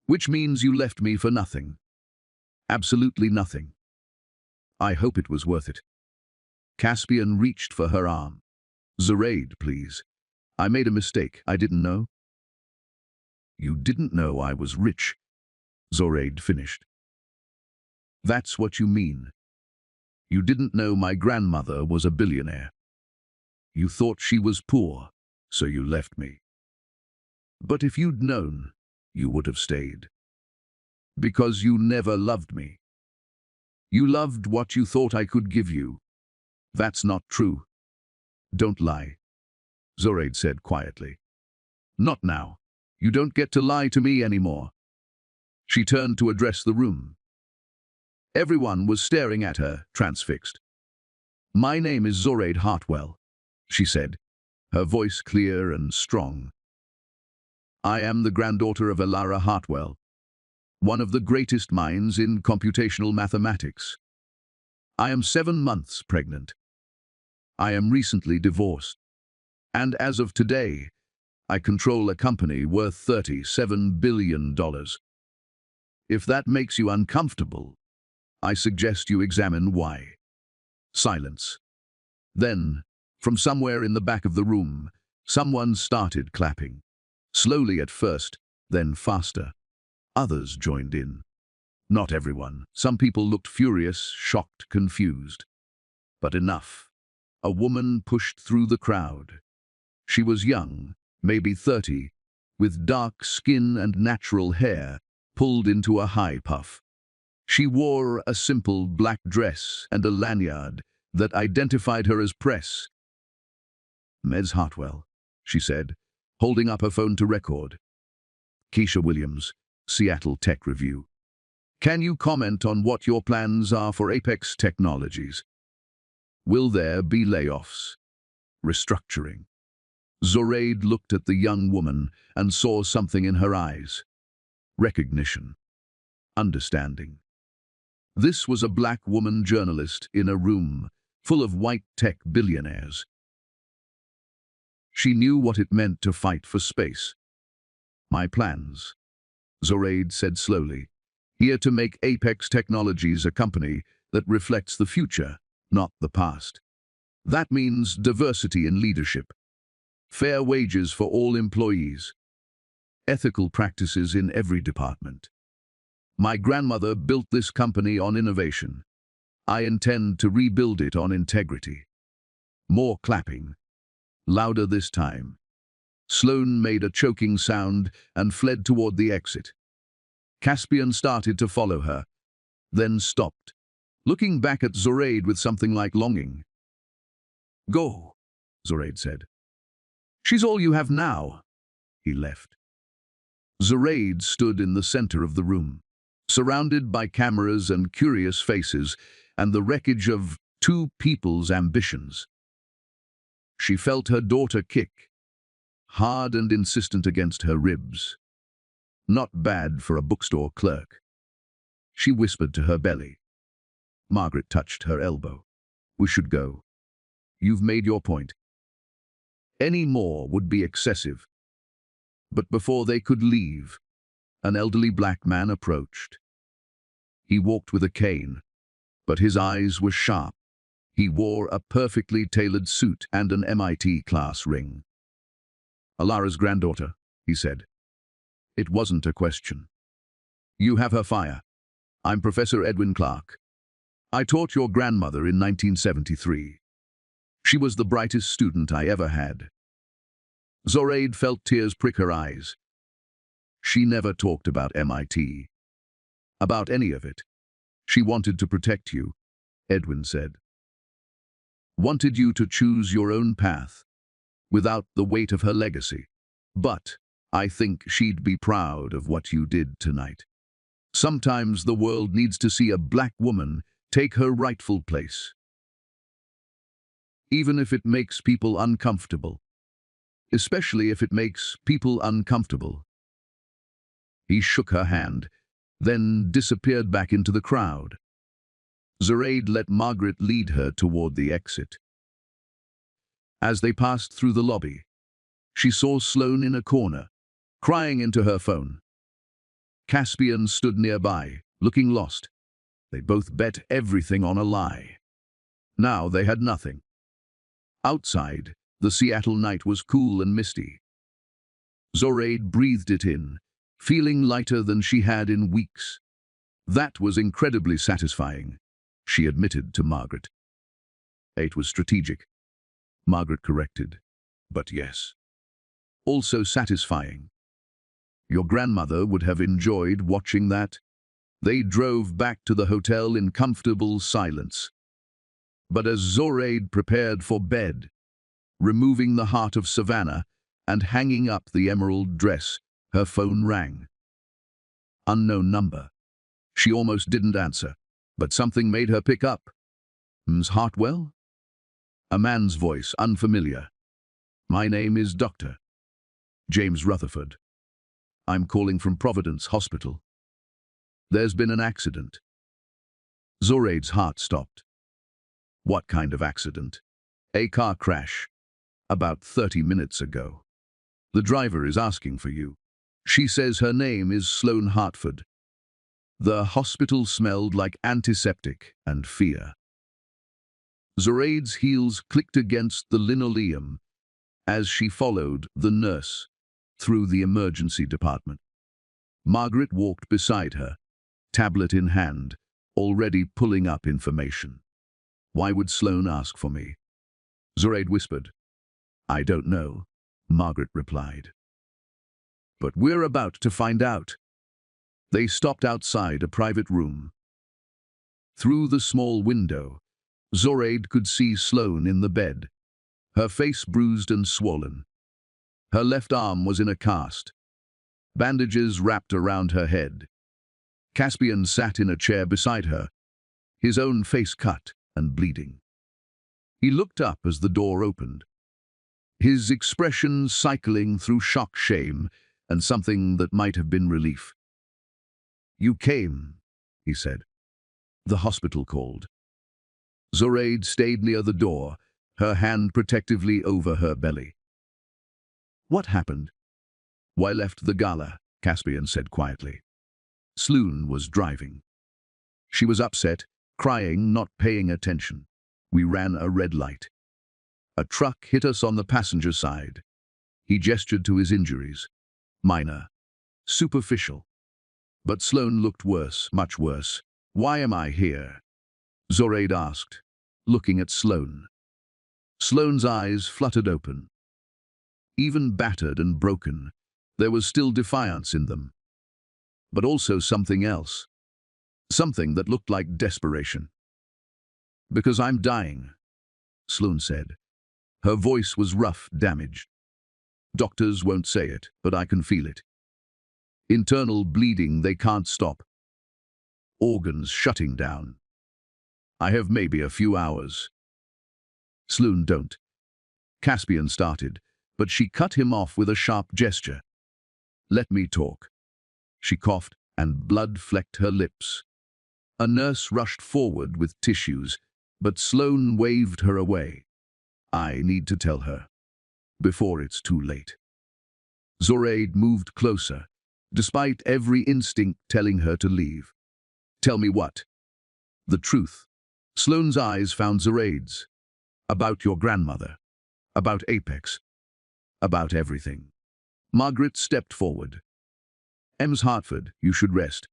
Which means you left me for nothing. Absolutely nothing. I hope it was worth it. Caspian reached for her arm. Zoraide, please. I made a mistake. I didn't know. You didn't know I was rich, Zoraide finished. That's what you mean. You didn't know my grandmother was a billionaire. You thought she was poor, so you left me. But if you'd known, you would have stayed. Because you never loved me. You loved what you thought I could give you. That's not true. Don't lie, Zoraide said quietly. Not now. You don't get to lie to me anymore. She turned to address the room. Everyone was staring at her, transfixed. My name is Zoraide Hartwell. she said, her voice clear and strong. I am the granddaughter of Elara Hartwell, one of the greatest minds in computational mathematics. I am 7 months pregnant. I am recently divorced. And as of today, I control a company worth $37 billion. If that makes you uncomfortable, I suggest you examine why. Silence. Then, from somewhere in the back of the room, someone started clapping. Slowly at first, then faster. Others joined in. Not everyone. Some people looked furious, shocked, confused. But enough. A woman pushed through the crowd. She was young, maybe 30, with dark skin and natural hair pulled into a high puff. She wore a simple black dress and a lanyard that identified her as press. Ms. Hartwell, she said, holding up her phone to record. Keisha Williams, Seattle Tech Review. Can you comment on what your plans are for Apex Technologies? Will there be layoffs? Restructuring? Zoraide looked at the young woman and saw something in her eyes. Recognition. Understanding. This was a black woman journalist in a room full of white tech billionaires. She knew what it meant to fight for space. My plans, Zoraide said slowly, here to make Apex Technologies a company that reflects the future, not the past. That means diversity in leadership, fair wages for all employees, ethical practices in every department. My grandmother built this company on innovation. I intend to rebuild it on integrity. More clapping. Louder this time. Sloane made a choking sound and fled toward the exit. Caspian started to follow her, then stopped, looking back at Zoraide with something like longing. Go, Zoraide said. She's all you have now. He left. Zoraide stood in the center of the room, surrounded by cameras and curious faces and the wreckage of two people's ambitions. She felt her daughter kick, hard and insistent against her ribs. Not bad for a bookstore clerk. She whispered to her belly. Margaret touched her elbow. We should go. You've made your point. Any more would be excessive. But before they could leave, an elderly black man approached. He walked with a cane, but his eyes were sharp. He wore a perfectly tailored suit and an MIT class ring. Elara's granddaughter, he said. It wasn't a question. You have her fire. I'm Professor Edwin Clark. I taught your grandmother in 1973. She was the brightest student I ever had. Zoraide felt tears prick her eyes. She never talked about MIT. About any of it. She wanted to protect you, Edwin said. Wanted you to choose your own path, without the weight of her legacy. But I think she'd be proud of what you did tonight. Sometimes the world needs to see a black woman take her rightful place. Even if it makes people uncomfortable. Especially if it makes people uncomfortable. He shook her hand, then disappeared back into the crowd. Zoraide let Margaret lead her toward the exit. As they passed through the lobby, she saw Sloane in a corner, crying into her phone. Caspian stood nearby, looking lost. They both bet everything on a lie. Now they had nothing. Outside, the Seattle night was cool and misty. Zoraide breathed it in, feeling lighter than she had in weeks. That was incredibly satisfying, she admitted to Margaret. It was strategic, Margaret corrected, but yes. Also satisfying. Your grandmother would have enjoyed watching that. They drove back to the hotel in comfortable silence. But as Zoraide prepared for bed, removing the heart of Savannah and hanging up the emerald dress, her phone rang. Unknown number. She almost didn't answer, but something made her pick up. Ms. Hartwell? A man's voice, unfamiliar. My name is Dr. James Rutherford. I'm calling from Providence Hospital. There's been an accident. Zoraid's heart stopped. What kind of accident? A car crash. About 30 minutes ago. The driver is asking for you. She says her name is Sloane Hartford. The hospital smelled like antiseptic and fear. Zoraid's heels clicked against the linoleum as she followed the nurse through the emergency department. Margaret walked beside her, tablet in hand, already pulling up information. Why would Sloane ask for me? Zoraid whispered. I don't know, Margaret replied. But we're about to find out. They stopped outside a private room. Through the small window, Zoraid could see Sloane in the bed, her face bruised and swollen. Her left arm was in a cast, bandages wrapped around her head. Caspian sat in a chair beside her, his own face cut and bleeding. He looked up as the door opened, his expression cycling through shock, shame, and something that might have been relief. You came, he said. The hospital called. Zoraid stayed near the door, her hand protectively over her belly. What happened? Why left the gala? Caspian said quietly. Sloane was driving. She was upset, crying, not paying attention. We ran a red light. A truck hit us on the passenger side. He gestured to his injuries. Minor. Superficial. But Sloane looked worse, much worse. Why am I here? Zoraid asked, looking at Sloane. Sloane's eyes fluttered open. Even battered and broken, there was still defiance in them. But also something else. Something that looked like desperation. Because I'm dying, Sloane said. Her voice was rough, damaged. Doctors won't say it, but I can feel it. Internal bleeding they can't stop. Organs shutting down. I have maybe a few hours. Sloane, don't. Caspian started, but she cut him off with a sharp gesture. Let me talk. She coughed, and blood flecked her lips. A nurse rushed forward with tissues, but Sloane waved her away. I need to tell her, before it's too late. Zoraid moved closer, despite every instinct telling her to leave. Tell me what? The truth. Sloane's eyes found Zoraid's. About your grandmother. About Apex. About everything. Margaret stepped forward. Ms. Hartford, you should rest.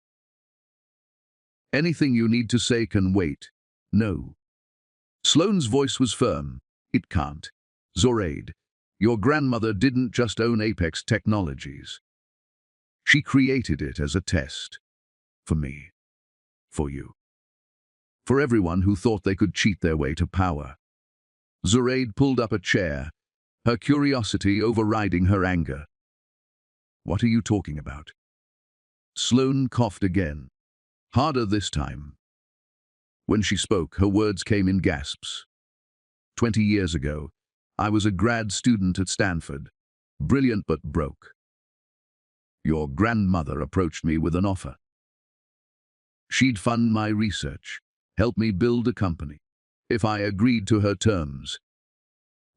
Anything you need to say can wait. No. Sloane's voice was firm. It can't. Zoraid, your grandmother didn't just own Apex Technologies. She created it as a test. For me. For you. For everyone who thought they could cheat their way to power. Zoraid pulled up a chair, her curiosity overriding her anger. What are you talking about? Sloane coughed again, harder this time. When she spoke, her words came in gasps. 20 years ago, I was a grad student at Stanford, brilliant but broke. Your grandmother approached me with an offer. She'd fund my research, help me build a company, if I agreed to her terms.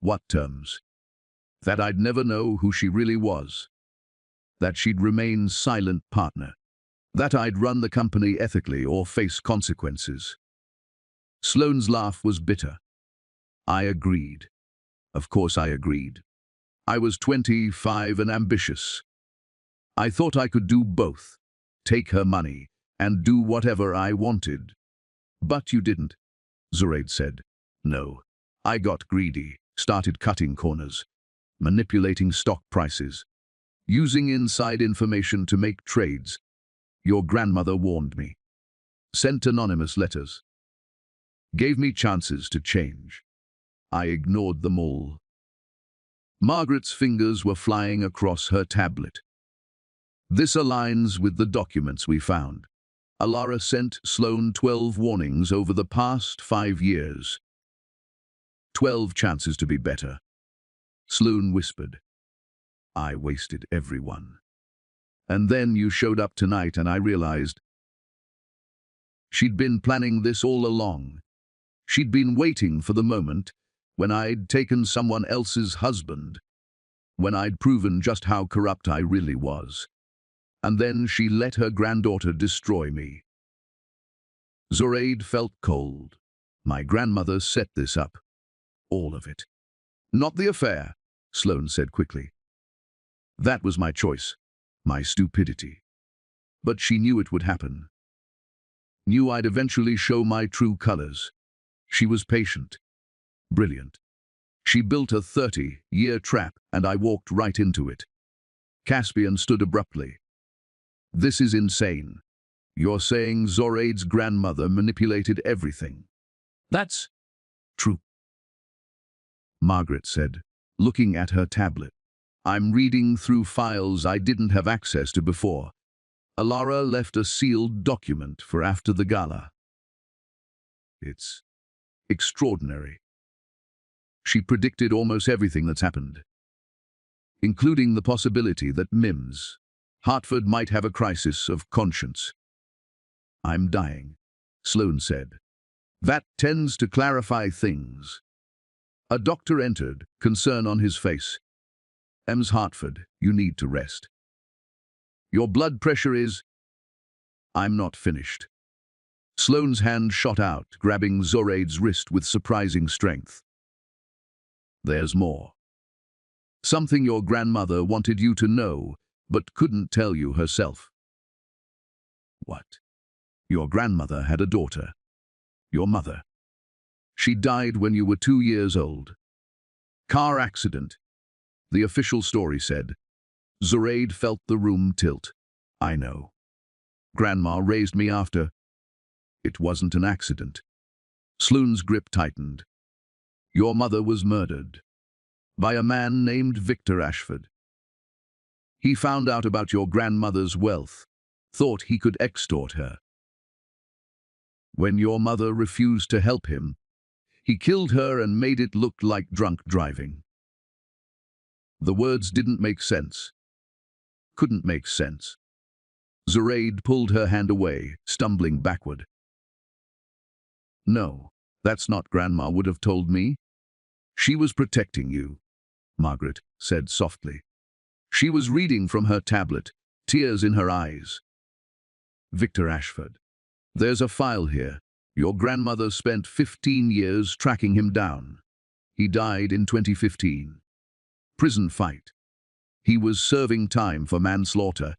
What terms? That I'd never know who she really was. That she'd remain silent partner. That I'd run the company ethically or face consequences. Sloane's laugh was bitter. I agreed. Of course I agreed. I was 25 and ambitious. I thought I could do both, take her money and do whatever I wanted. But you didn't, Zoraid said. No, I got greedy, started cutting corners, manipulating stock prices, using inside information to make trades. Your grandmother warned me, sent anonymous letters, gave me chances to change. I ignored them all. Margaret's fingers were flying across her tablet. This aligns with the documents we found. Alara sent Sloane 12 warnings over the past 5 years. 12 chances to be better. Sloane whispered. I wasted everyone. And then you showed up tonight and I realized she'd been planning this all along. She'd been waiting for the moment when I'd taken someone else's husband, when I'd proven just how corrupt I really was. And then she let her granddaughter destroy me. Zoraide felt cold. My grandmother set this up. All of it. Not the affair, Sloane said quickly. That was my choice, my stupidity. But she knew it would happen. Knew I'd eventually show my true colors. She was patient. Brilliant. She built a 30-year trap and I walked right into it. Caspian stood abruptly. This is insane. You're saying Zoraide's grandmother manipulated everything. That's true, Margaret said, looking at her tablet. I'm reading through files I didn't have access to before. Elara left a sealed document for after the gala. It's extraordinary. She predicted almost everything that's happened, including the possibility that Mims, Hartford, might have a crisis of conscience. I'm dying, Sloane said. That tends to clarify things. A doctor entered, concern on his face. Ms. Hartford, you need to rest. Your blood pressure is... I'm not finished. Sloane's hand shot out, grabbing Zoraide's wrist with surprising strength. There's more. Something your grandmother wanted you to know, but couldn't tell you herself. What? Your grandmother had a daughter. Your mother. She died when you were 2 years old. Car accident, the official story said. Zoraide felt the room tilt. I know. Grandma raised me after. It wasn't an accident. Sloane's grip tightened. Your mother was murdered by a man named Victor Ashford. He found out about your grandmother's wealth, thought he could extort her. When your mother refused to help him, he killed her and made it look like drunk driving. The words didn't make sense. Couldn't make sense. Zoraide pulled her hand away, stumbling backward. No, that's not Grandma would have told me. She was protecting you, Margaret said softly. She was reading from her tablet, tears in her eyes. Victor Ashford. There's a file here. Your grandmother spent 15 years tracking him down. He died in 2015. Prison fight. He was serving time for manslaughter,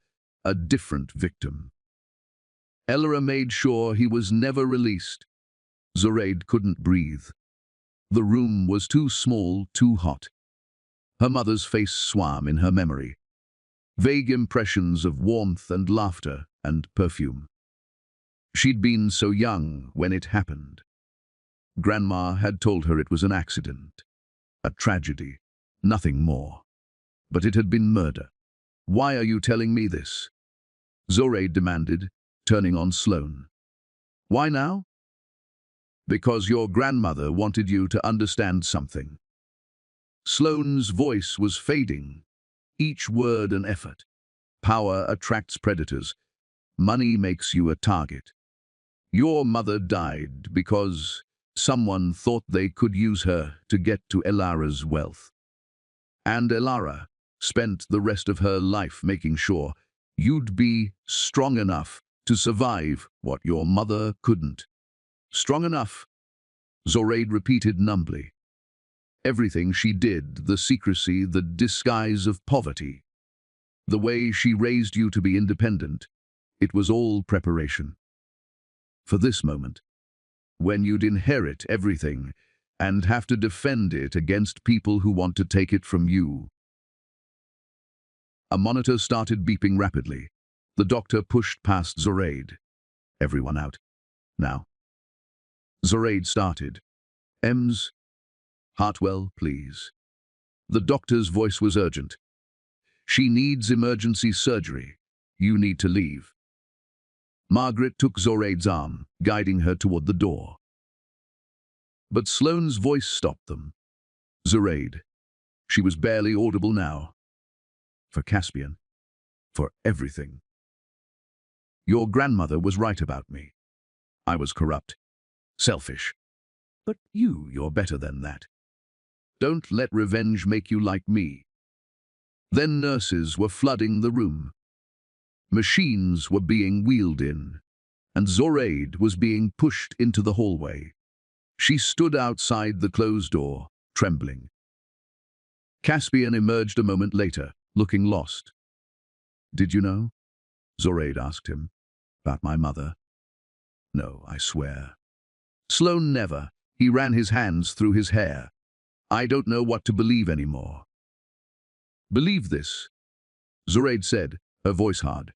a different victim. Elara made sure he was never released. Zoraide couldn't breathe. The room was too small, too hot. Her mother's face swam in her memory. Vague impressions of warmth and laughter and perfume. She'd been so young when it happened. Grandma had told her it was an accident, a tragedy, nothing more. But it had been murder. Why are you telling me this? Zoraide demanded, turning on Sloane. Why now? Because your grandmother wanted you to understand something. Sloane's voice was fading, each word an effort. Power attracts predators. Money makes you a target. Your mother died because someone thought they could use her to get to Elara's wealth. And Elara spent the rest of her life making sure you'd be strong enough to survive what your mother couldn't. Strong enough, Zoraide repeated numbly. Everything she did, the secrecy, the disguise of poverty, the way she raised you to be independent, it was all preparation. For this moment, when you'd inherit everything and have to defend it against people who want to take it from you. A monitor started beeping rapidly. The doctor pushed past Zoraide. Everyone out. Now. Zoraide started. Ms. Hartwell, please. The doctor's voice was urgent. She needs emergency surgery. You need to leave. Margaret took Zoraide's arm, guiding her toward the door. But Sloane's voice stopped them. Zoraide. She was barely audible now. For Caspian. For everything. Your grandmother was right about me. I was corrupt. Selfish. But you're better than that. Don't let revenge make you like me. Then nurses were flooding the room. Machines were being wheeled in, and Zoraide was being pushed into the hallway. She stood outside the closed door, trembling. Caspian emerged a moment later, looking lost. Did you know? Zoraide asked him. About my mother? No, I swear. Sloane never. He ran his hands through his hair. I don't know what to believe anymore. Believe this, Zoraide said, her voice hard.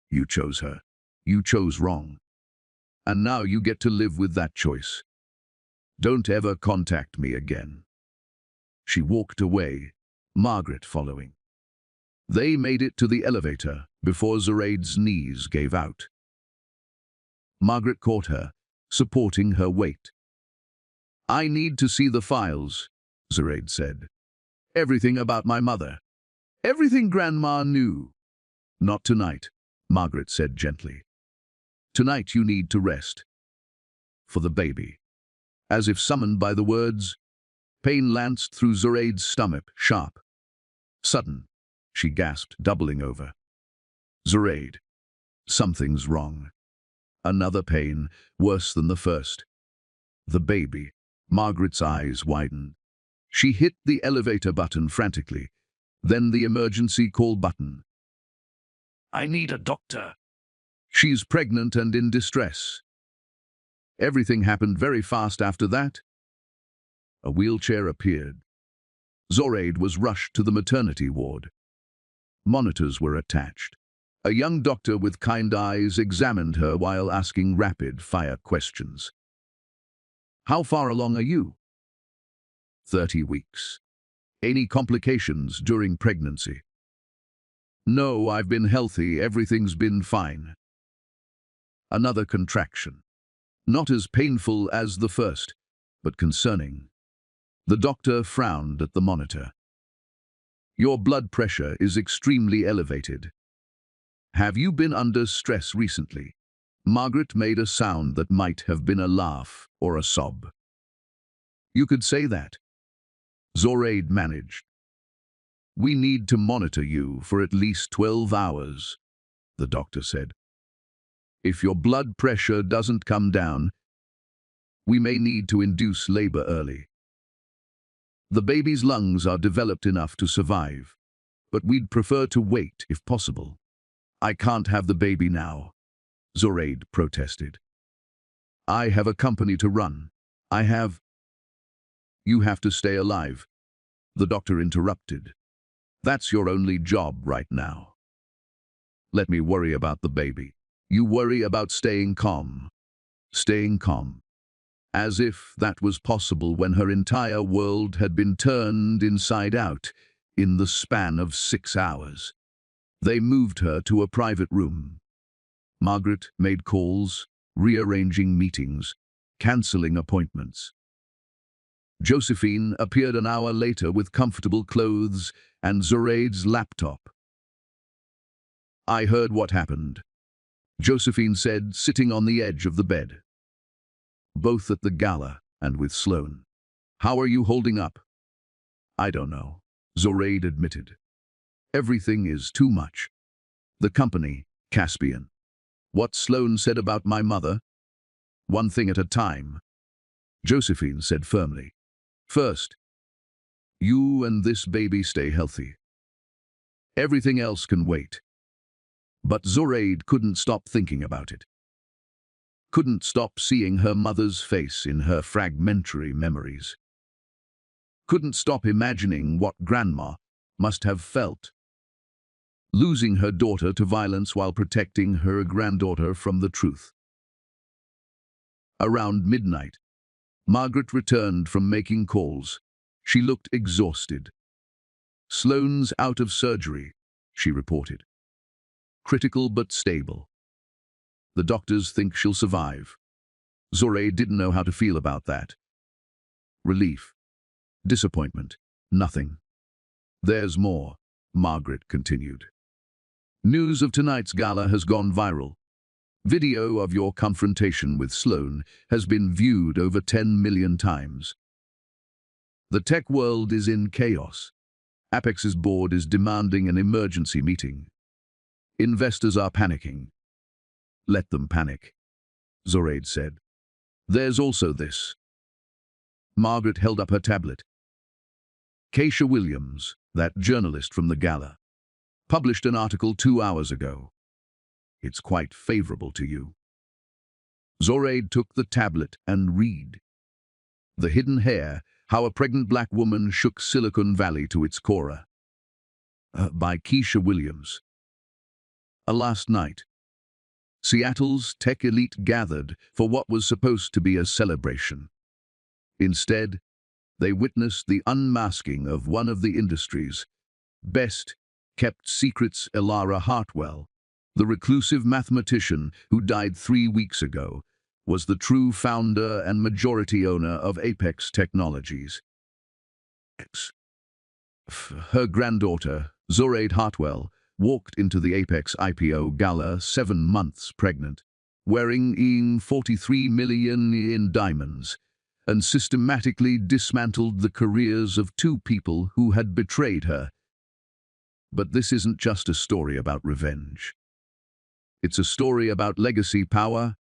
You chose her. You chose wrong. And now you get to live with that choice. Don't ever contact me again. She walked away, Margaret following. They made it to the elevator before Zoraide's knees gave out. Margaret caught her, supporting her weight. I need to see the files, Zoraide said. Everything about my mother. Everything Grandma knew. Not tonight, Margaret said gently. Tonight you need to rest. For the baby. As if summoned by the words, pain lanced through Zoraide's stomach, sharp. Sudden, she gasped, doubling over. Zoraide, something's wrong. Another pain, worse than the first. The baby. Margaret's eyes widened. She hit the elevator button frantically, then the emergency call button. I need a doctor. She's pregnant and in distress. Everything happened very fast after that. A wheelchair appeared. Zoraide was rushed to the maternity ward. Monitors were attached. A young doctor with kind eyes examined her while asking rapid-fire questions. How far along are you? 30 weeks. Any complications during pregnancy? No, I've been healthy, everything's been fine. Another contraction. Not as painful as the first, but concerning. The doctor frowned at the monitor. Your blood pressure is extremely elevated. Have you been under stress recently? Margaret made a sound that might have been a laugh or a sob. You could say that. Zoraide managed. We need to monitor you for at least 12 hours, the doctor said. If your blood pressure doesn't come down, we may need to induce labor early. The baby's lungs are developed enough to survive, but we'd prefer to wait if possible. I can't have the baby now, Zoraide protested. I have a company to run. You have to stay alive, the doctor interrupted. That's your only job right now. Let me worry about the baby. You worry about staying calm. Staying calm. As if that was possible when her entire world had been turned inside out in the span of 6 hours. They moved her to a private room. Margaret made calls, rearranging meetings, cancelling appointments. Josephine appeared an hour later with comfortable clothes and Zoraide's laptop. I heard what happened, Josephine said, sitting on the edge of the bed. Both at the gala and with Sloane. How are you holding up? I don't know, Zoraide admitted. Everything is too much. The company, Caspian. What Sloane said about my mother? One thing at a time, Josephine said firmly. First, you and this baby stay healthy. Everything else can wait. But Zoraide couldn't stop thinking about it. Couldn't stop seeing her mother's face in her fragmentary memories. Couldn't stop imagining what Grandma must have felt. Losing her daughter to violence while protecting her granddaughter from the truth. Around midnight, Margaret returned from making calls. She looked exhausted. Sloane's out of surgery, she reported. Critical but stable. The doctors think she'll survive. Zoraide didn't know how to feel about that. Relief. Disappointment. Nothing. There's more, Margaret continued. News of tonight's gala has gone viral. Video of your confrontation with Sloane has been viewed over 10 million times. The tech world is in chaos. Apex's board is demanding an emergency meeting. Investors are panicking. Let them panic, Zoraide said. There's also this. Margaret held up her tablet. Keisha Williams, that journalist from the gala, published an article 2 hours ago. It's quite favorable to you. Zoraide took the tablet and read. The Hidden Hair, How a Pregnant Black Woman Shook Silicon Valley to its Core. By Keisha Williams. Last night, Seattle's tech elite gathered for what was supposed to be a celebration. Instead, they witnessed the unmasking of one of the industry's best-kept secrets. Elara Hartwell, the reclusive mathematician who died 3 weeks ago, was the true founder and majority owner of Apex Technologies. Her granddaughter, Zoraide Hartwell, walked into the Apex IPO gala 7 months pregnant, wearing 43 million in diamonds, and systematically dismantled the careers of 2 people who had betrayed her. But this isn't just a story about revenge. It's a story about legacy power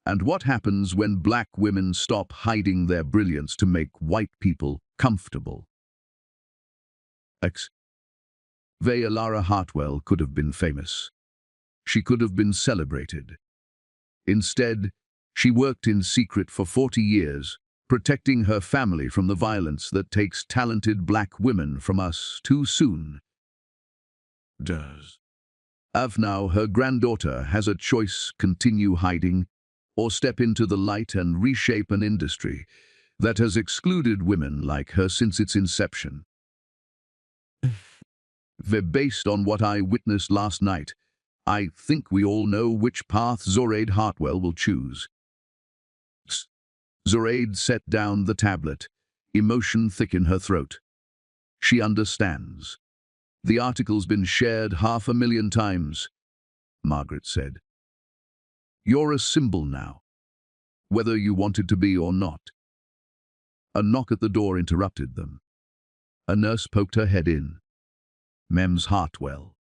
and what happens when black women stop hiding their brilliance to make white people comfortable. Elara Hartwell could have been famous. She could have been celebrated. Instead, she worked in secret for 40 years, protecting her family from the violence that takes talented black women from us too soon. Now her granddaughter has a choice: continue hiding or step into the light and reshape an industry that has excluded women like her since its inception. Based on what I witnessed last night, I think we all know which path Zoraide Hartwell will choose. Zoraide set down the tablet, emotion thick in her throat. She understands. The article's been shared 500,000 times, Margaret said. You're a symbol now, whether you wanted to be or not. A knock at the door interrupted them. A nurse poked her head in. Mems Hartwell.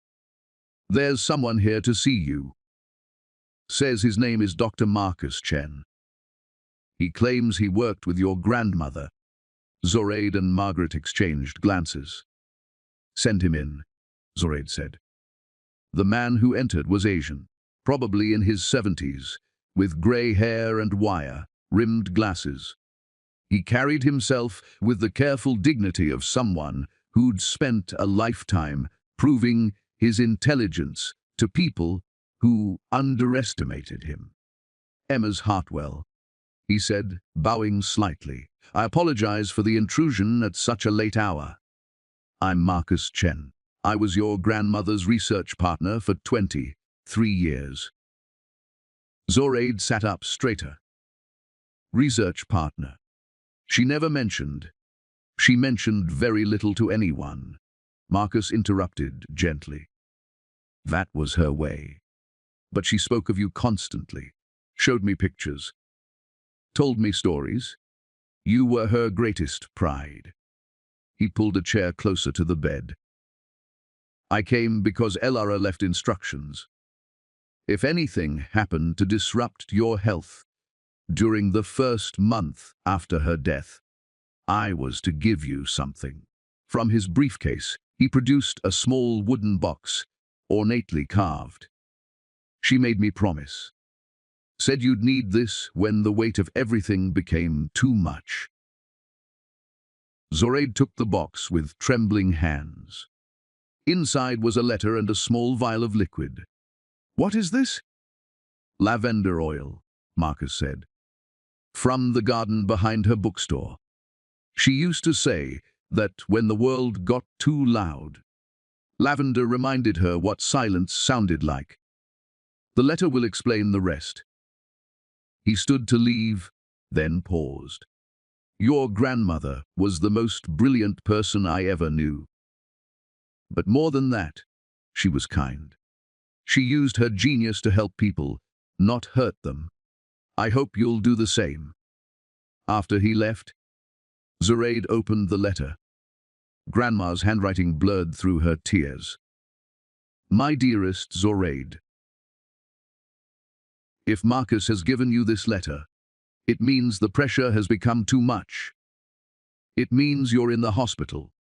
There's someone here to see you. Says his name is Dr. Marcus Chen. He claims he worked with your grandmother. Zoraide and Margaret exchanged glances. Send him in, Zoraide said. The man who entered was Asian, probably in his 70s, with grey hair and wire-rimmed glasses. He carried himself with the careful dignity of someone who'd spent a lifetime proving his intelligence to people who underestimated him. Emma's Hartwell, he said, bowing slightly. I apologize for the intrusion at such a late hour. I'm Marcus Chen. I was your grandmother's research partner for 23 years. Zoraide sat up straighter. Research partner. She never mentioned. She mentioned very little to anyone. Marcus interrupted gently. That was her way. But she spoke of you constantly, showed me pictures, told me stories. You were her greatest pride. He pulled a chair closer to the bed. I came because Elara left instructions. If anything happened to disrupt your health during the first month after her death, I was to give you something. From his briefcase, he produced a small wooden box, ornately carved. She made me promise. Said you'd need this when the weight of everything became too much. Zoraide took the box with trembling hands. Inside was a letter and a small vial of liquid. What is this? Lavender oil, Marcus said. From the garden behind her bookstore. She used to say that when the world got too loud, lavender reminded her what silence sounded like. The letter will explain the rest. He stood to leave, then paused. Your grandmother was the most brilliant person I ever knew. But more than that, she was kind. She used her genius to help people, not hurt them. I hope you'll do the same." After he left, Zoraide opened the letter. Grandma's handwriting blurred through her tears. "My dearest Zoraide, if Marcus has given you this letter, it means the pressure has become too much. It means you're in the hospital,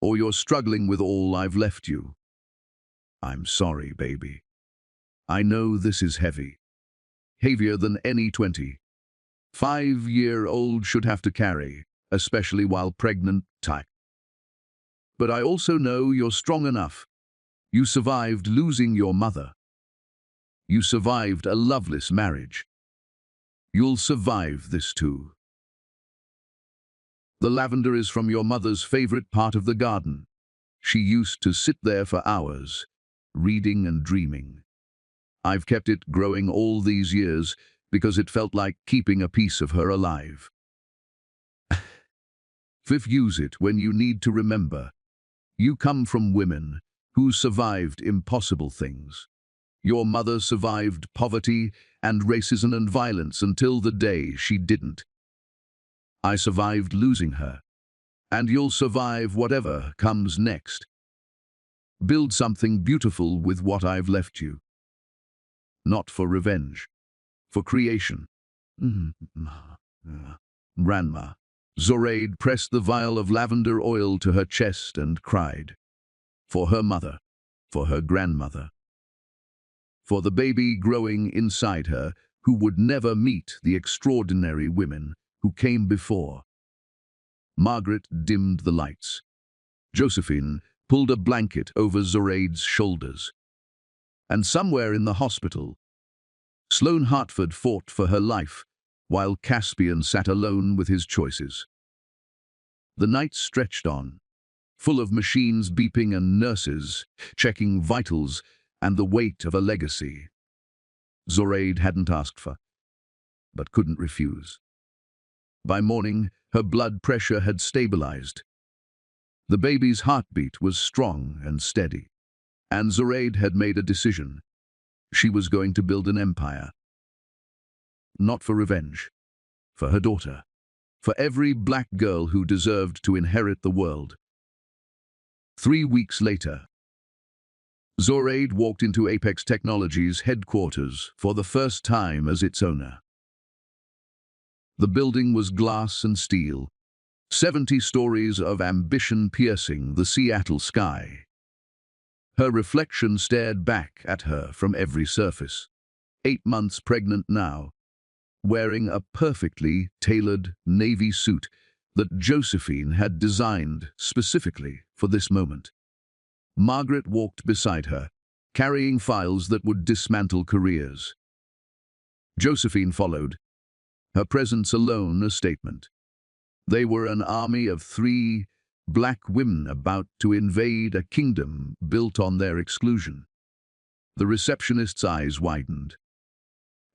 or you're struggling with all I've left you. I'm sorry, baby. I know this is heavy. Heavier than any 25-year-old should have to carry, especially while pregnant. But I also know you're strong enough. You survived losing your mother. You survived a loveless marriage. You'll survive this too. The lavender is from your mother's favorite part of the garden. She used to sit there for hours, reading and dreaming. I've kept it growing all these years because it felt like keeping a piece of her alive. Use it when you need to remember. You come from women who survived impossible things. Your mother survived poverty and racism and violence until the day she didn't. I survived losing her, and you'll survive whatever comes next. Build something beautiful with what I've left you. Not for revenge, for creation." Grandma. Zoraide pressed the vial of lavender oil to her chest and cried. For her mother, for her grandmother. For the baby growing inside her who would never meet the extraordinary women who came before. Margaret dimmed the lights. Josephine pulled a blanket over Zoraide's shoulders. And somewhere in the hospital, Sloane Hartford fought for her life, while Caspian sat alone with his choices. The night stretched on, full of machines beeping and nurses checking vitals and the weight of a legacy. Zoraide hadn't asked for, but couldn't refuse. By morning, her blood pressure had stabilized. The baby's heartbeat was strong and steady, and Zoraide had made a decision. She was going to build an empire. Not for revenge, for her daughter, for every black girl who deserved to inherit the world. 3 weeks later, Zoraide walked into Apex Technologies' headquarters for the first time as its owner. The building was glass and steel, 70 stories of ambition piercing the Seattle sky. Her reflection stared back at her from every surface. 8 months pregnant now, wearing a perfectly tailored navy suit that Josephine had designed specifically for this moment. Margaret walked beside her, carrying files that would dismantle careers. Josephine followed, her presence alone a statement. They were an army of 3 black women about to invade a kingdom built on their exclusion. The receptionist's eyes widened.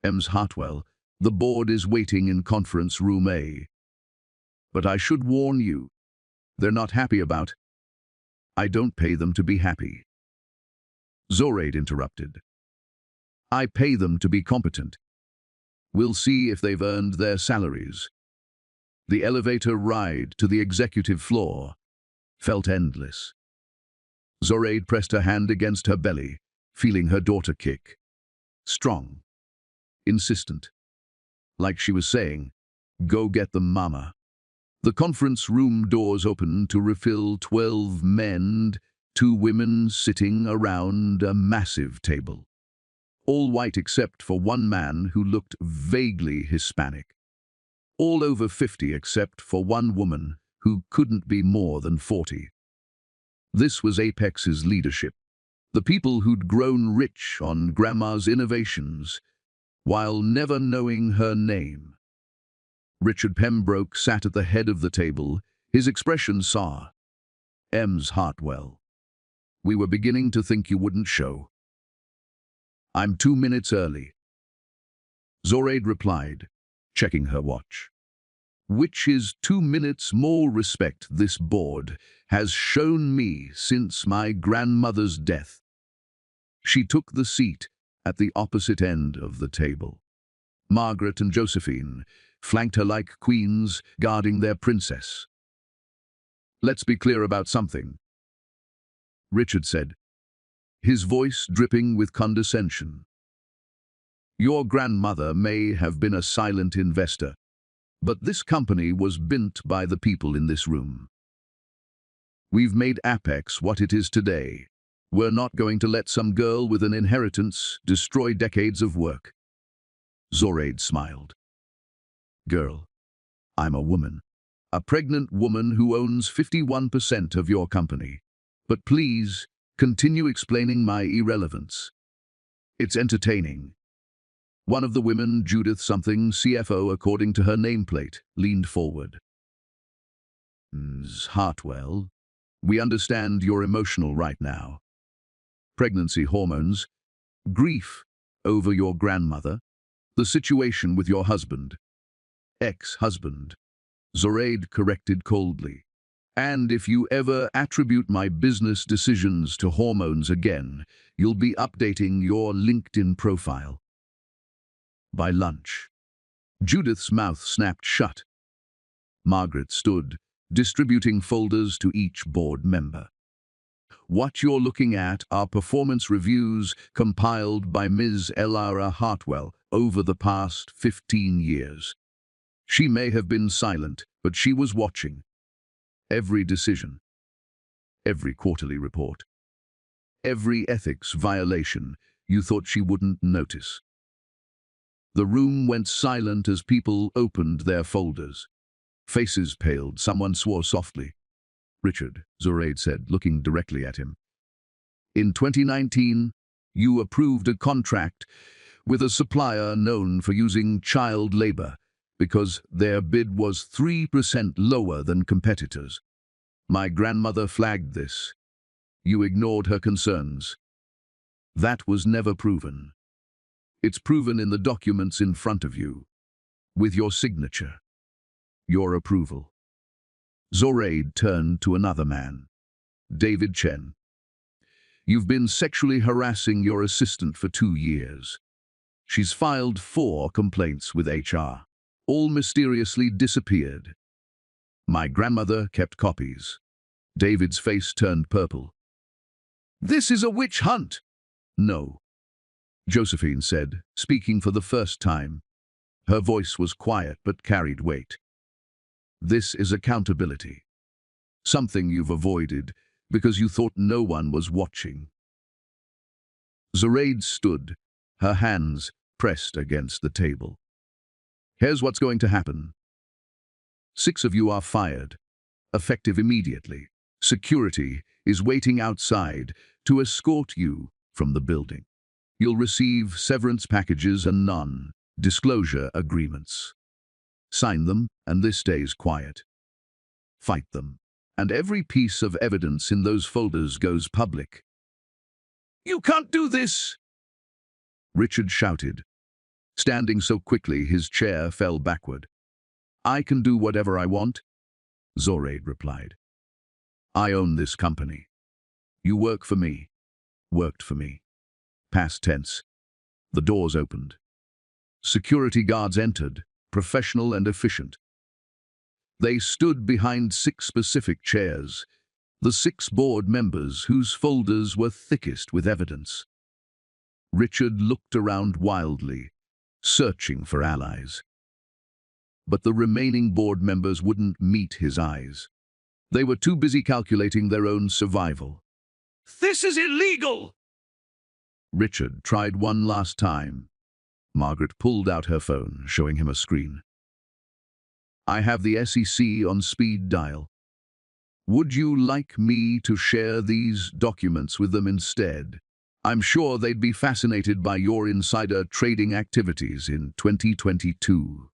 "Ms. Hartwell, the board is waiting in conference room A. But I should warn you, they're not happy about. I don't pay them to be happy." Zoraide interrupted. "I pay them to be competent. We'll see if they've earned their salaries." The elevator ride to the executive floor felt endless. Zoraide pressed her hand against her belly, feeling her daughter kick. Strong, insistent, like she was saying, "Go get them, mama." The conference room doors opened to reveal 12 men and 2 women sitting around a massive table. All white except for one man who looked vaguely Hispanic. All over 50 except for one woman who couldn't be more than 40. This was Apex's leadership, the people who'd grown rich on Grandma's innovations, while never knowing her name. Richard Pembroke sat at the head of the table, his expression sour. "Ms. Hartwell, we were beginning to think you wouldn't show." "I'm 2 minutes early," Zoraide replied, checking her watch. which is 2 minutes more respect this board has shown me since my grandmother's death. She took the seat at the opposite end of the table. Margaret and Josephine flanked her like queens guarding their princess. "Let's be clear about something," Richard said, his voice dripping with condescension. "Your grandmother may have been a silent investor, but this company was built by the people in this room. We've made Apex what it is today. We're not going to let some girl with an inheritance destroy decades of work." Zoraide smiled. "Girl, I'm a woman. A pregnant woman who owns 51% of your company. But please, continue explaining my irrelevance. It's entertaining." One of the women, Judith something, CFO according to her nameplate, leaned forward. "Ms. Hartwell, we understand you're emotional right now. Pregnancy hormones, grief over your grandmother, the situation with your husband, ex-husband," Zoraide corrected coldly. "And if you ever attribute my business decisions to hormones again, you'll be updating your LinkedIn profile." By lunch, Judith's mouth snapped shut. Margaret stood, distributing folders to each board member. "What you're looking at are performance reviews compiled by Ms. Elara Hartwell over the past 15 years. She may have been silent, but she was watching. Every decision, every quarterly report, every ethics violation you thought she wouldn't notice." The room went silent as people opened their folders. Faces paled, someone swore softly. "Richard," Zoraide said, looking directly at him. "In 2019, you approved a contract with a supplier known for using child labor because their bid was 3% lower than competitors. My grandmother flagged this. You ignored her concerns. That was never proven. It's proven in the documents in front of you, with your signature, your approval." Zoraide turned to another man, David Chen. "You've been sexually harassing your assistant for 2 years. She's filed 4 complaints with HR. All mysteriously disappeared. My grandmother kept copies." David's face turned purple. "This is a witch hunt." "No," Josephine said, speaking for the first time. Her voice was quiet but carried weight. "This is accountability. Something you've avoided because you thought no one was watching." Zoraide stood, her hands pressed against the table. "Here's what's going to happen. 6 of you are fired, effective immediately. Security is waiting outside to escort you from the building. You'll receive severance packages and non-disclosure agreements. Sign them, and this stays quiet. Fight them, and every piece of evidence in those folders goes public." "You can't do this!" Richard shouted. Standing so quickly his chair fell backward. "I can do whatever I want," Zoraide replied. "I own this company. You work for me, worked for me." Past tense. The doors opened. Security guards entered, professional and efficient. They stood behind 6 specific chairs, the 6 board members whose folders were thickest with evidence. Richard looked around wildly, searching for allies. But the remaining board members wouldn't meet his eyes. They were too busy calculating their own survival. "This is illegal!" Richard tried one last time. Margaret pulled out her phone, showing him a screen. "I have the SEC on speed dial. Would you like me to share these documents with them instead? I'm sure they'd be fascinated by your insider trading activities in 2022.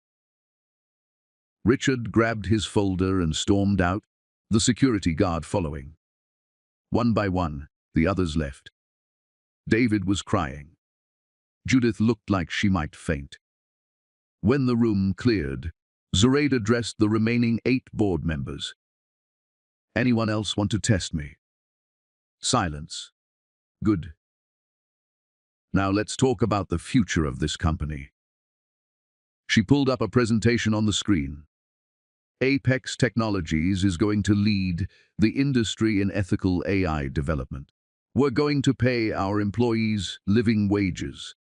Richard grabbed his folder and stormed out, the security guard following. One by one, the others left. David was crying. Judith looked like she might faint. When the room cleared, Zoraide addressed the remaining 8 board members. Anyone else want to test me? Silence. Good. Now let's talk about the future of this company. She pulled up a presentation on the screen. Apex Technologies is going to lead the industry in ethical AI development. We're going to pay our employees living wages.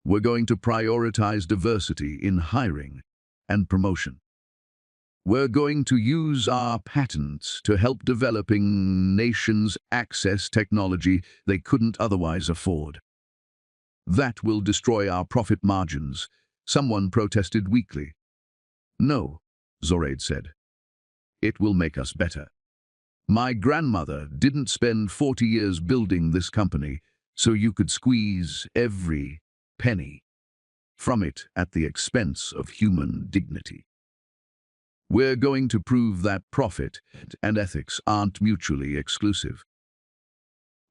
We're going to prioritize diversity in hiring and promotion. We're going to use our patents to help developing nations access technology they couldn't otherwise afford. That will destroy our profit margins, someone protested weakly. No, Zoraide said. It will make us better. My grandmother didn't spend 40 years building this company so you could squeeze every penny from it at the expense of human dignity. We're going to prove that profit and ethics aren't mutually exclusive.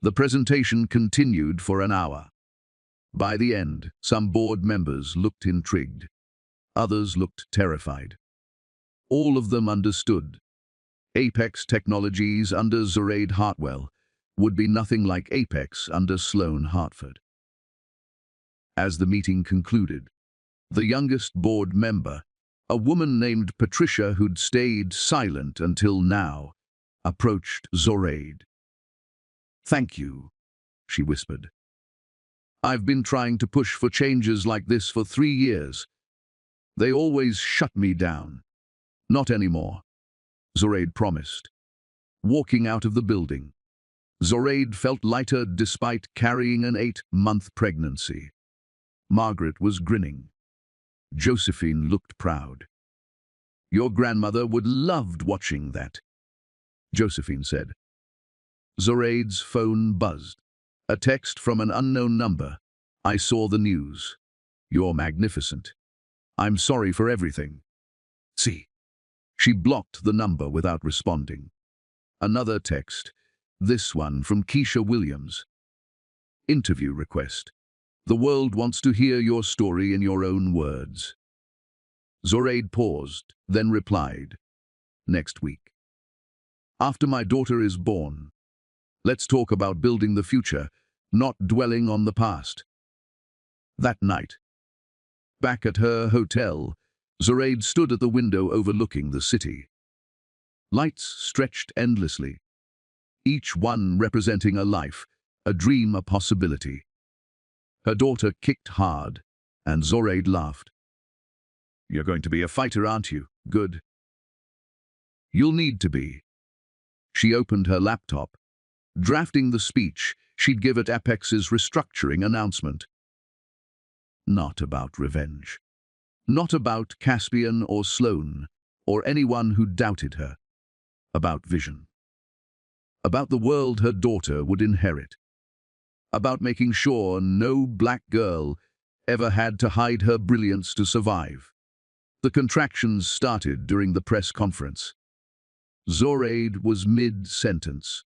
The presentation continued for an hour. By the end, some board members looked intrigued. Others looked terrified. All of them understood. Apex Technologies under Zoraide Hartwell would be nothing like Apex under Sloan Hartford. As the meeting concluded, the youngest board member, a woman named Patricia who'd stayed silent until now, approached Zoraide. "Thank you," she whispered. "I've been trying to push for changes like this for 3 years. They always shut me down." "Not anymore," Zoraide promised. Walking out of the building, Zoraide felt lighter despite carrying an 8-month pregnancy. Margaret was grinning. Josephine looked proud. "Your grandmother would loved watching that," Josephine said. Zoraide's phone buzzed. A text from an unknown number. "I saw the news. You're magnificent. I'm sorry for everything. See." She blocked the number without responding. Another text, this one from Keisha Williams. "Interview request. The world wants to hear your story in your own words." Zoraide paused, then replied, "Next week. After my daughter is born. Let's talk about building the future, not dwelling on the past." That night, back at her hotel, Zoraide stood at the window overlooking the city. Lights stretched endlessly, each one representing a life, a dream, a possibility. Her daughter kicked hard, and Zoraide laughed. "You're going to be a fighter, aren't you? Good. You'll need to be." She opened her laptop, drafting the speech she'd give at Apex's restructuring announcement. Not about revenge. Not about Caspian or Sloan, or anyone who doubted her. About vision. About the world her daughter would inherit. About making sure no black girl ever had to hide her brilliance to survive. The contractions started during the press conference. Zoraide was mid-sentence,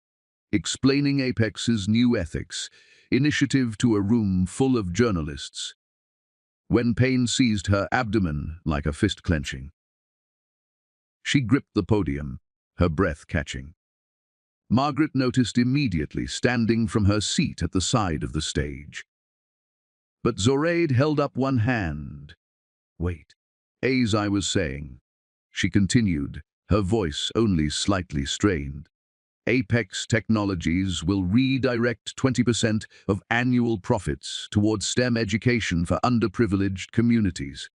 explaining Apex's new ethics initiative to a room full of journalists, when pain seized her abdomen like a fist clenching. She gripped the podium, her breath catching. Margaret noticed immediately, standing from her seat at the side of the stage. But Zoraide held up one hand. "Wait. As I was saying," she continued, her voice only slightly strained, "Apex Technologies will redirect 20% of annual profits towards STEM education for underprivileged communities,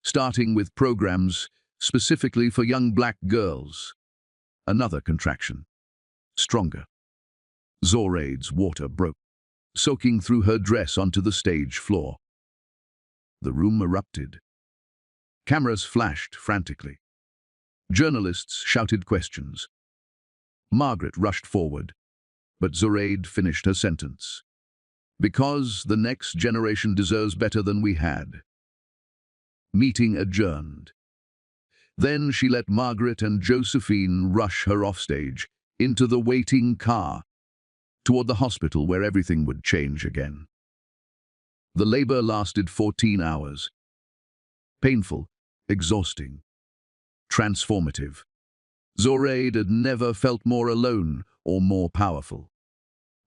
starting with programs specifically for young black girls." Another contraction. Stronger. Zoraide's water broke, soaking through her dress onto the stage floor. The room erupted. Cameras flashed frantically. Journalists shouted questions. Margaret rushed forward, but Zoraide finished her sentence. "Because the next generation deserves better than we had." Meeting adjourned. Then she let Margaret and Josephine rush her offstage, into the waiting car, toward the hospital where everything would change again. The labor lasted 14 hours. Painful, exhausting, transformative. Zoraide had never felt more alone or more powerful.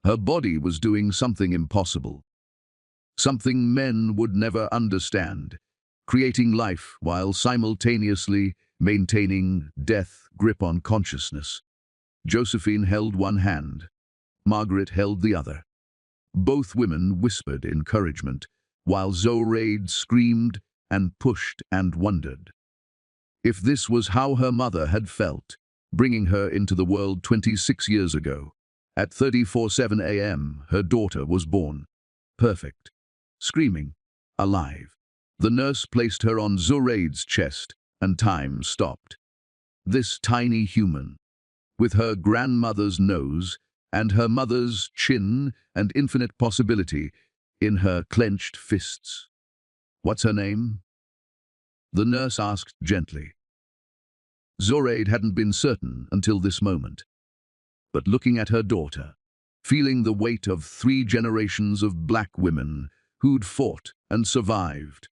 Her body was doing something impossible, something men would never understand, creating life while simultaneously maintaining death grip on consciousness. Josephine held one hand. Margaret held the other. Both women whispered encouragement, while Zoraide screamed and pushed and wondered. If this was how her mother had felt, bringing her into the world 26 years ago, at 3:47 a.m., her daughter was born. Perfect. Screaming. Alive. The nurse placed her on Zoraide's chest, and time stopped. This tiny human, with her grandmother's nose and her mother's chin and infinite possibility in her clenched fists. "What's her name?" the nurse asked gently. Zoraide hadn't been certain until this moment. But looking at her daughter, feeling the weight of 3 generations of black women who'd fought and survived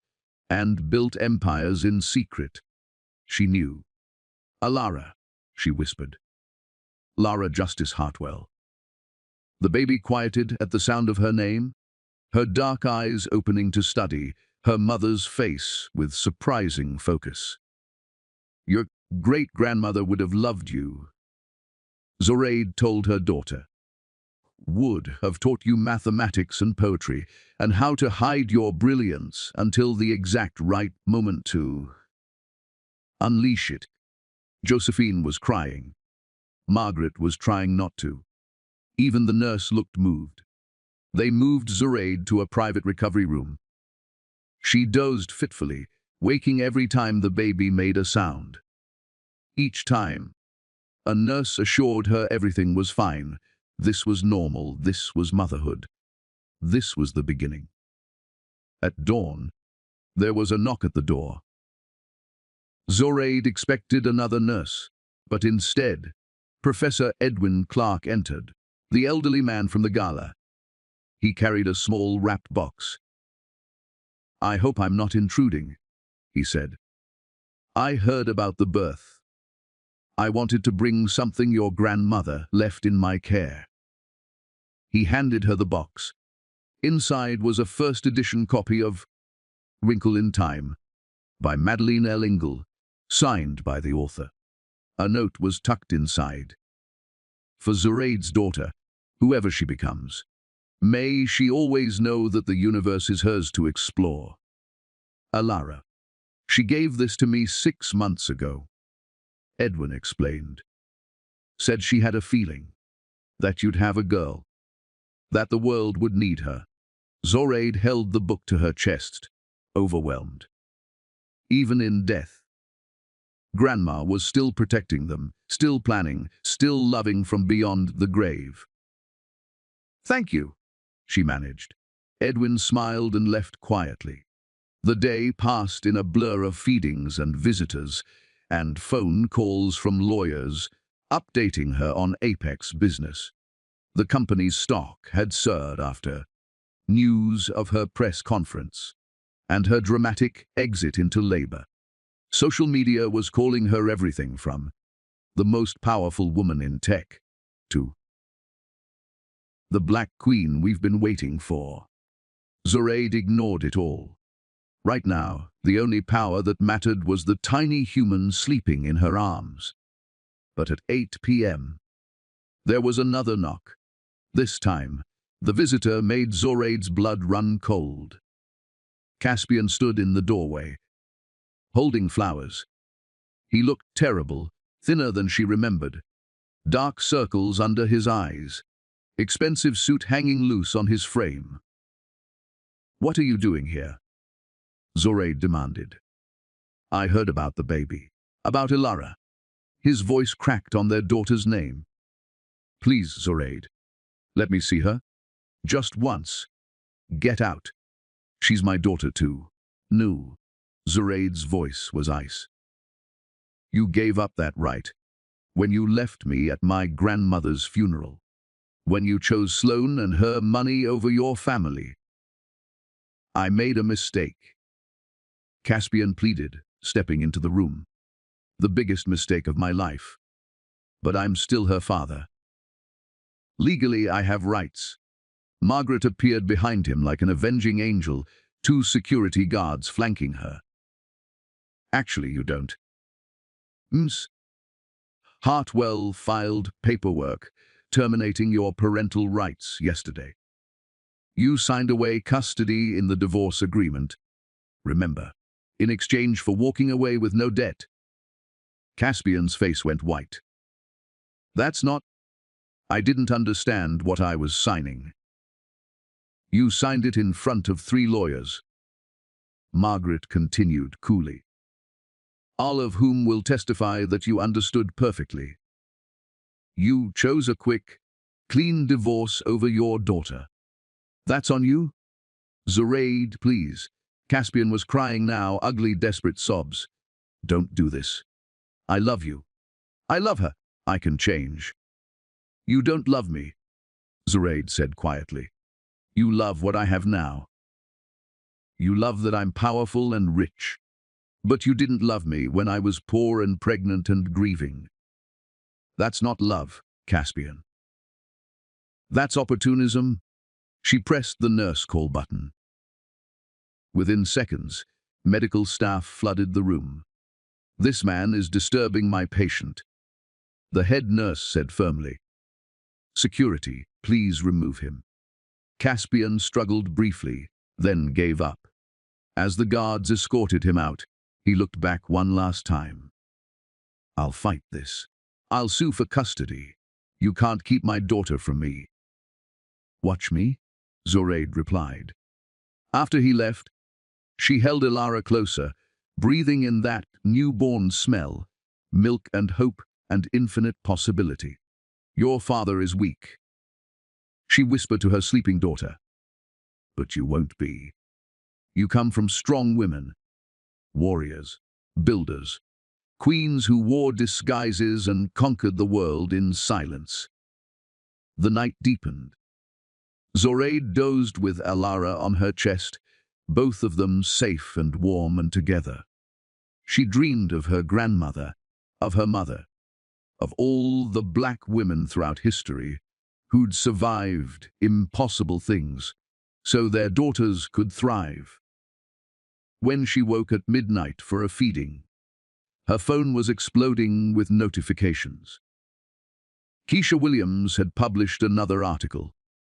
and built empires in secret, she knew. "Alara," she whispered. "Lara Justice Hartwell." The baby quieted at the sound of her name, her dark eyes opening to study her mother's face with surprising focus. "Your great-grandmother would have loved you," Zoraide told her daughter. "Would have taught you mathematics and poetry, and how to hide your brilliance until the exact right moment to unleash it." Josephine was crying. Margaret was trying not to. Even the nurse looked moved. They moved Zoraide to a private recovery room. She dozed fitfully, waking every time the baby made a sound. Each time, a nurse assured her everything was fine. This was normal, this was motherhood. This was the beginning. At dawn, there was a knock at the door. Zoraide expected another nurse, but instead, Professor Edwin Clark entered, the elderly man from the gala. He carried a small wrapped box. "I hope I'm not intruding," he said. "I heard about the birth. I wanted to bring something your grandmother left in my care." He handed her the box. Inside was a first-edition copy of Wrinkle in Time by Madeleine L. Ingle, signed by the author. A note was tucked inside. "For Zoraide's daughter, whoever she becomes, may she always know that the universe is hers to explore. Alara. She gave this to me 6 months ago." Edwin explained. "Said she had a feeling that you'd have a girl, that the world would need her." Zoraide held the book to her chest, overwhelmed. Even in death, Grandma was still protecting them, still planning, still loving from beyond the grave. "Thank you," she managed. Edwin smiled and left quietly. The day passed in a blur of feedings and visitors, and phone calls from lawyers, updating her on Apex business. The company's stock had soared after news of her press conference and her dramatic exit into labor. Social media was calling her everything from the most powerful woman in tech to the Black Queen we've been waiting for. Zoraide ignored it all. Right now, the only power that mattered was the tiny human sleeping in her arms. But at 8 p.m., there was another knock. This time, the visitor made Zoraide's blood run cold. Caspian stood in the doorway, holding flowers. He looked terrible, thinner than she remembered. Dark circles under his eyes, expensive suit hanging loose on his frame. "What are you doing here?" Zoraide demanded. "I heard about the baby, about Alara." His voice cracked on their daughter's name. "Please, Zoraide, let me see her. Just once. Get out. She's my daughter too." "No." Zoraide's voice was ice. "You gave up that right when you left me at my grandmother's funeral, when you chose Sloane and her money over your family. I made a mistake." Caspian pleaded, stepping into the room. The biggest mistake of my life. But I'm still her father. Legally, I have rights. Margaret appeared behind him like an avenging angel, 2 security guards flanking her. Actually, you don't. Hartwell filed paperwork terminating your parental rights yesterday. You signed away custody in the divorce agreement. Remember, in exchange for walking away with no debt. Caspian's face went white. That's not... I didn't understand what I was signing. You signed it in front of 3 lawyers. Margaret continued coolly. All of whom will testify that you understood perfectly. You chose a quick, clean divorce over your daughter. That's on you? Zoraide, please. Caspian was crying now, ugly, desperate sobs. Don't do this. I love you. I love her. I can change. You don't love me, Zoraide said quietly. You love what I have now. You love that I'm powerful and rich. But you didn't love me when I was poor and pregnant and grieving. That's not love, Caspian. That's opportunism. She pressed the nurse call button. Within seconds, medical staff flooded the room. This man is disturbing my patient, the head nurse said firmly. Security, please remove him. Caspian struggled briefly, then gave up. As the guards escorted him out, he looked back one last time. I'll fight this. I'll sue for custody. You can't keep my daughter from me. Watch me, Zoraide replied. After he left, she held Ilara closer, breathing in that newborn smell, milk and hope and infinite possibility. Your father is weak, she whispered to her sleeping daughter. But you won't be. You come from strong women, warriors, builders, queens who wore disguises and conquered the world in silence. The night deepened. Zoraide dozed with Ilara on her chest, both of them safe and warm and together. She dreamed of her grandmother, of her mother, of all the black women throughout history who'd survived impossible things so their daughters could thrive. When she woke at midnight for a feeding, her phone was exploding with notifications. Keisha Williams had published another article,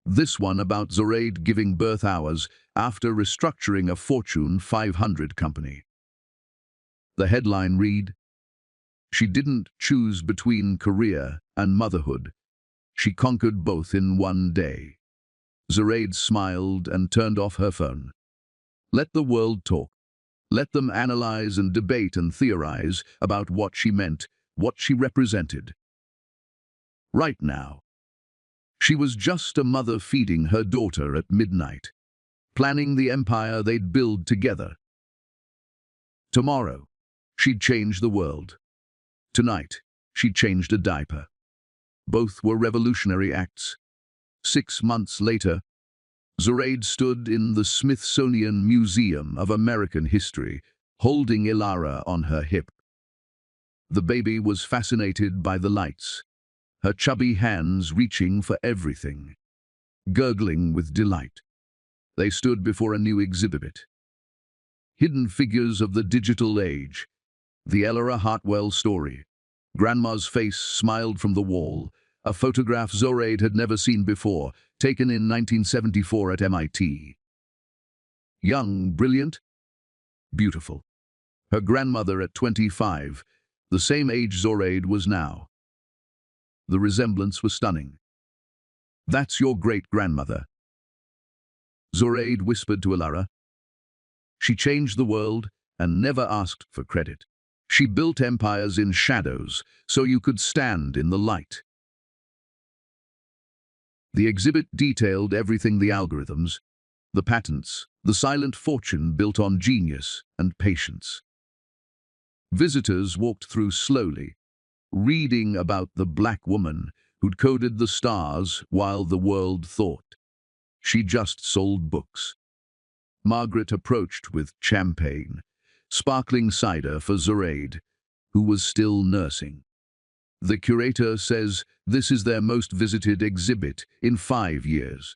this one about Zoraide giving birth hours after restructuring a Fortune 500 company. The headline read, "She didn't choose between career and motherhood. She conquered both in one day." Zoraide smiled and turned off her phone. Let the world talk. Let them analyze and debate and theorize about what she meant, what she represented. Right now, she was just a mother feeding her daughter at midnight, planning the empire they'd build together. Tomorrow, she'd change the world. Tonight, she'd changed a diaper. Both were revolutionary acts. 6 months later, Zoraide stood in the Smithsonian Museum of American History, holding Ilara on her hip. The baby was fascinated by the lights, her chubby hands reaching for everything, gurgling with delight. They stood before a new exhibit. Hidden Figures of the Digital Age, the Ilara Hartwell story. Grandma's face smiled from the wall, a photograph Zoraide had never seen before, taken in 1974 at MIT. Young, brilliant, beautiful. Her grandmother at 25, the same age Zoraide was now. The resemblance was stunning. That's your great-grandmother, Zoraide whispered to Ilara. She changed the world and never asked for credit. She built empires in shadows so you could stand in the light. The exhibit detailed everything: the algorithms, the patents, the silent fortune built on genius and patience. Visitors walked through slowly, reading about the black woman who'd coded the stars while the world thought she just sold books. Margaret approached with champagne, sparkling cider for Zoraide, who was still nursing. The curator says this is their most visited exhibit in 5 years.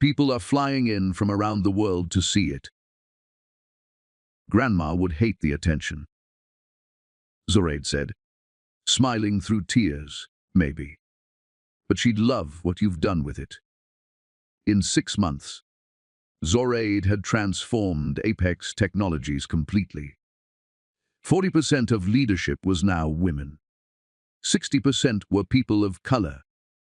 People are flying in from around the world to see it. Grandma would hate the attention, Zoraide said, smiling through tears, maybe. But she'd love what you've done with it. In 6 months, Zoraide had transformed Apex Technologies completely. 40% of leadership was now women. 60% were people of color.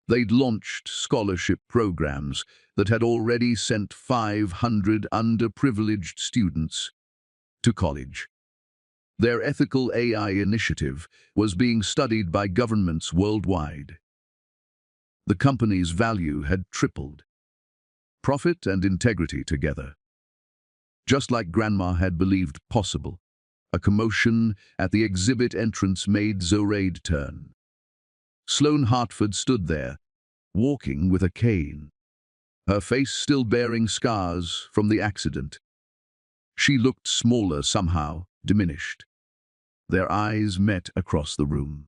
They'd launched scholarship programs that had already sent 500 underprivileged students to college. Their ethical AI initiative was being studied by governments worldwide. The company's value had tripled. Profit and integrity together. Just like Grandma had believed possible, a commotion at the exhibit entrance made Zoraide turn. Sloane Hartford stood there, walking with a cane, her face still bearing scars from the accident. She looked smaller somehow, diminished. Their eyes met across the room.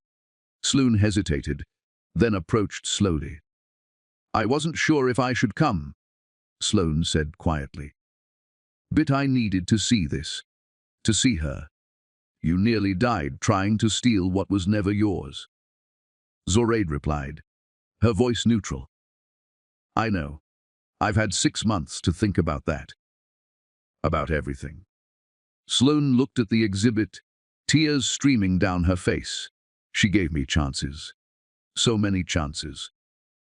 Sloane hesitated, then approached slowly. "I wasn't sure if I should come," Sloane said quietly. "But I needed to see this, to see her. You nearly died trying to steal what was never yours." Zoraide replied, her voice neutral. "I know. I've had 6 months to think about that. About everything." Sloane looked at the exhibit, tears streaming down her face. "She gave me chances. So many chances.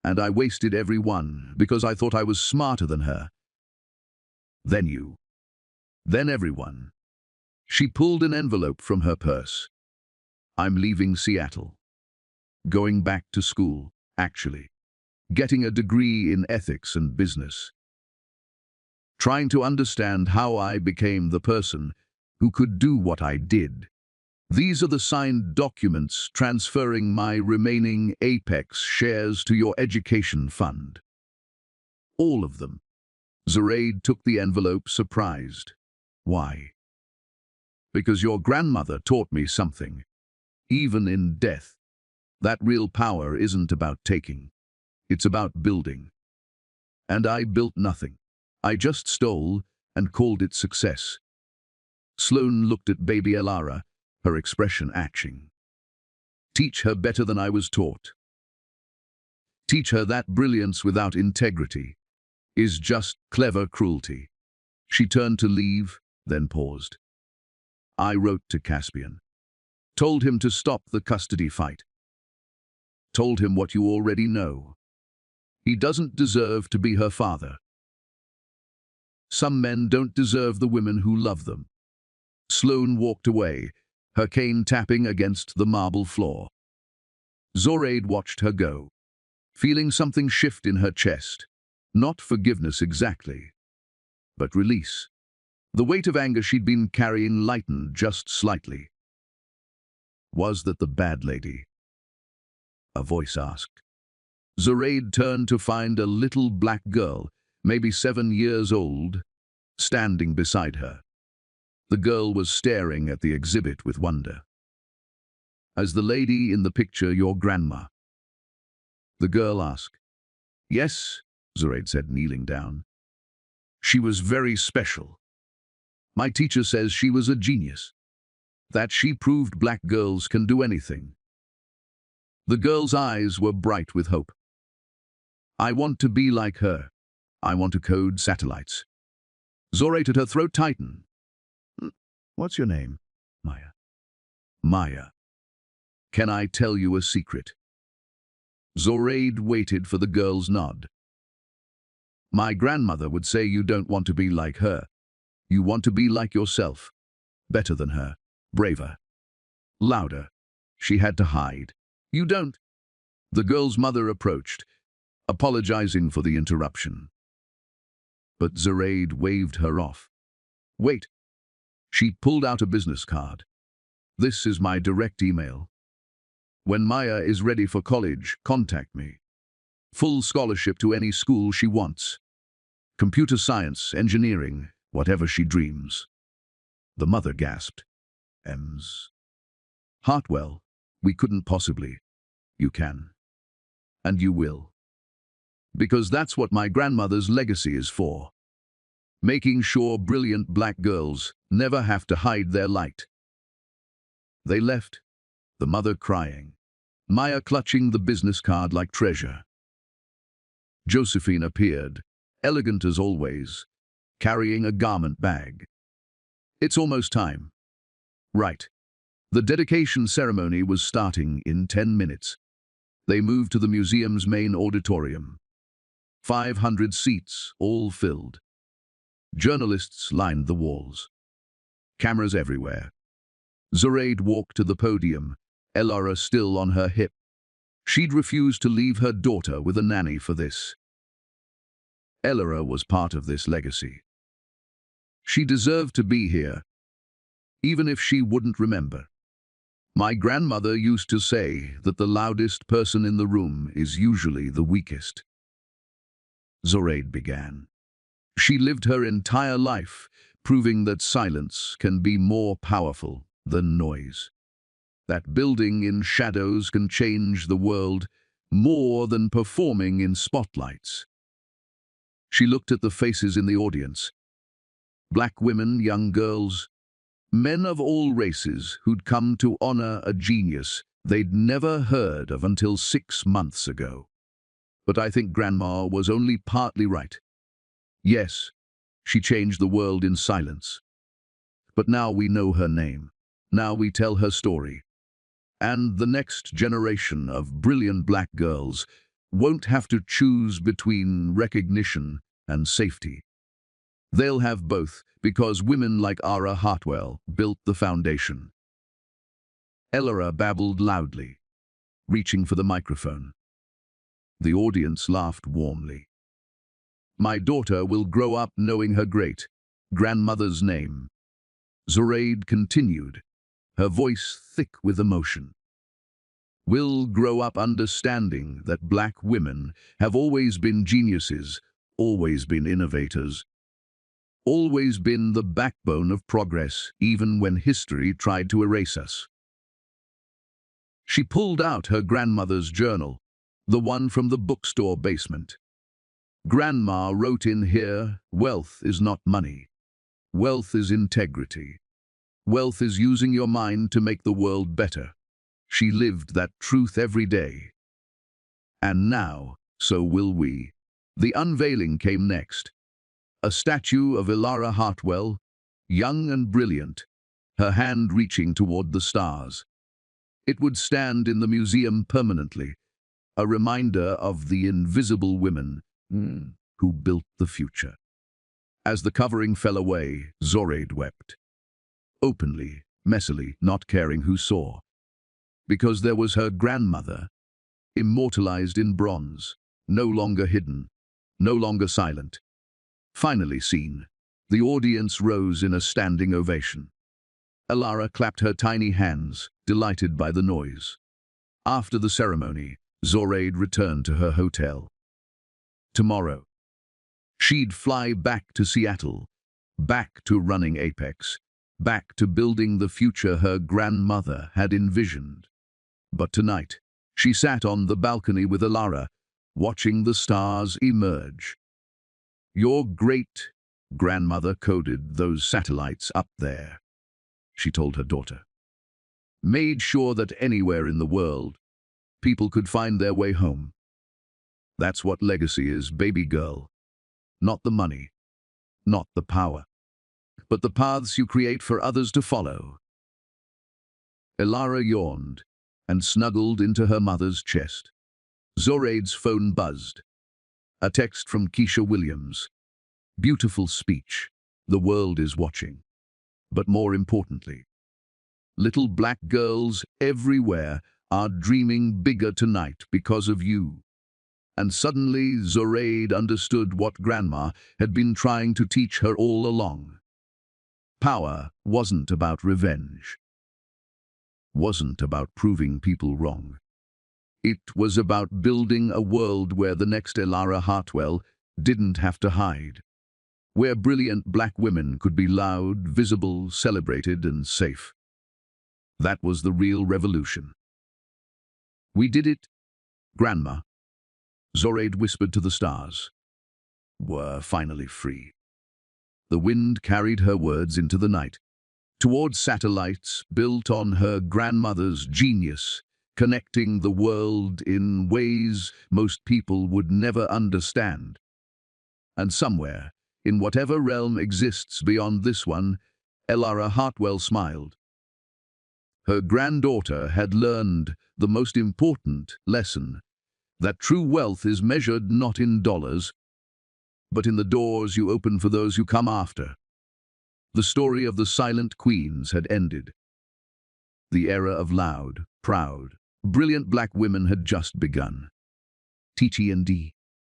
And I wasted every one because I thought I was smarter than her. Then you. Then everyone." She pulled an envelope from her purse. "I'm leaving Seattle. Going back to school, actually. Getting a degree in ethics and business. Trying to understand how I became the person who could do what I did. These are the signed documents transferring my remaining Apex shares to your education fund." All of them. Zoraide took the envelope, surprised. "Why?" "Because your grandmother taught me something. Even in death, that real power isn't about taking. It's about building. And I built nothing. I just stole and called it success." Sloane looked at baby Elara, her expression etching. "Teach her better than I was taught. Teach her that brilliance without integrity is just clever cruelty." She turned to leave, then paused. "I wrote to Caspian. Told him to stop the custody fight. Told him what you already know. He doesn't deserve to be her father. Some men don't deserve the women who love them." Sloane walked away, her cane tapping against the marble floor. Zoraide watched her go, feeling something shift in her chest. Not forgiveness exactly, but release. The weight of anger she'd been carrying lightened just slightly. "Was that the bad lady?" a voice asked. Zoraide turned to find a little black girl, maybe 7 years old, standing beside her. The girl was staring at the exhibit with wonder. "As the lady in the picture your grandma?" the girl asked. "Yes," Zoraide said, kneeling down. "She was very special. My teacher says she was a genius. That she proved black girls can do anything." The girl's eyes were bright with hope. "I want to be like her. I want to code satellites." Zoraide, at her throat tightened. "What's your name?" "Maya." "Maya. Can I tell you a secret?" Zoraide waited for the girl's nod. "My grandmother would say you don't want to be like her. You want to be like yourself. Better than her. Braver. Louder." She had to hide. "You don't." The girl's mother approached, apologizing for the interruption. But Zoraide waved her off. "Wait." She pulled out a business card. "This is my direct email. When Maya is ready for college, contact me. Full scholarship to any school she wants. Computer science, engineering, whatever she dreams." The mother gasped. M's. Hartwell, we couldn't possibly. You can. And you will. Because that's what my grandmother's legacy is for. Making sure brilliant black girls never have to hide their light. They left, the mother crying, Maya clutching the business card like treasure. Josephine appeared, elegant as always, carrying a garment bag. It's almost time. Right. The dedication ceremony was starting in 10 minutes. They moved to the museum's main auditorium. 500 seats, all filled. Journalists lined the walls. Cameras everywhere. Zoraide walked to the podium, Elara still on her hip. She'd refused to leave her daughter with a nanny for this. Elara was part of this legacy. She deserved to be here, even if she wouldn't remember. My grandmother used to say that the loudest person in the room is usually the weakest. Zoraide began. She lived her entire life, proving that silence can be more powerful than noise. That building in shadows can change the world more than performing in spotlights. She looked at the faces in the audience. Black women, young girls, men of all races who'd come to honor a genius they'd never heard of until 6 months ago. But I think Grandma was only partly right. Yes, she changed the world in silence. But now we know her name. Now we tell her story. And the next generation of brilliant black girls won't have to choose between recognition and safety. They'll have both, because women like Ara Hartwell built the foundation. Elara babbled loudly, reaching for the microphone. The audience laughed warmly. My daughter will grow up knowing her great-grandmother's name. Zoraide continued, her voice thick with emotion. Will grow up understanding that black women have always been geniuses, always been innovators, always been the backbone of progress, even when history tried to erase us. She pulled out her grandmother's journal, the one from the bookstore basement. Grandma wrote in here, wealth is not money. Wealth is integrity. Wealth is using your mind to make the world better. She lived that truth every day. And now, so will we. The unveiling came next. A statue of Elara Hartwell, young and brilliant, her hand reaching toward the stars. It would stand in the museum permanently, a reminder of the invisible women who built the future. As the covering fell away, Zoraide wept. Openly, messily, not caring who saw. Because there was her grandmother, immortalized in bronze, no longer hidden, no longer silent. Finally seen, the audience rose in a standing ovation. Elara clapped her tiny hands, delighted by the noise. After the ceremony, Zoraide returned to her hotel. Tomorrow, she'd fly back to Seattle, back to running Apex, back to building the future her grandmother had envisioned. But tonight, she sat on the balcony with Elara, watching the stars emerge. Your great-grandmother coded those satellites up there, she told her daughter. Made sure that anywhere in the world, people could find their way home. That's what legacy is, baby girl. Not the money, not the power, but the paths you create for others to follow. Elara yawned and snuggled into her mother's chest. Zoraide's phone buzzed. A text from Keisha Williams. Beautiful speech. The world is watching. But more importantly, little black girls everywhere are dreaming bigger tonight because of you. And suddenly Zoraide understood what Grandma had been trying to teach her all along. Power wasn't about revenge. Wasn't about proving people wrong. It was about building a world where the next Elara Hartwell didn't have to hide. Where brilliant black women could be loud, visible, celebrated, and safe. That was the real revolution. We did it, Grandma, Zoraide whispered to the stars. We're finally free. The wind carried her words into the night, towards satellites built on her grandmother's genius, connecting the world in ways most people would never understand. And somewhere, in whatever realm exists beyond this one, Elara Hartwell smiled. Her granddaughter had learned the most important lesson, that true wealth is measured not in dollars, but in the doors you open for those who come after. The story of the silent queens had ended. The era of loud, proud, brilliant black women had just begun. T.T.N.D.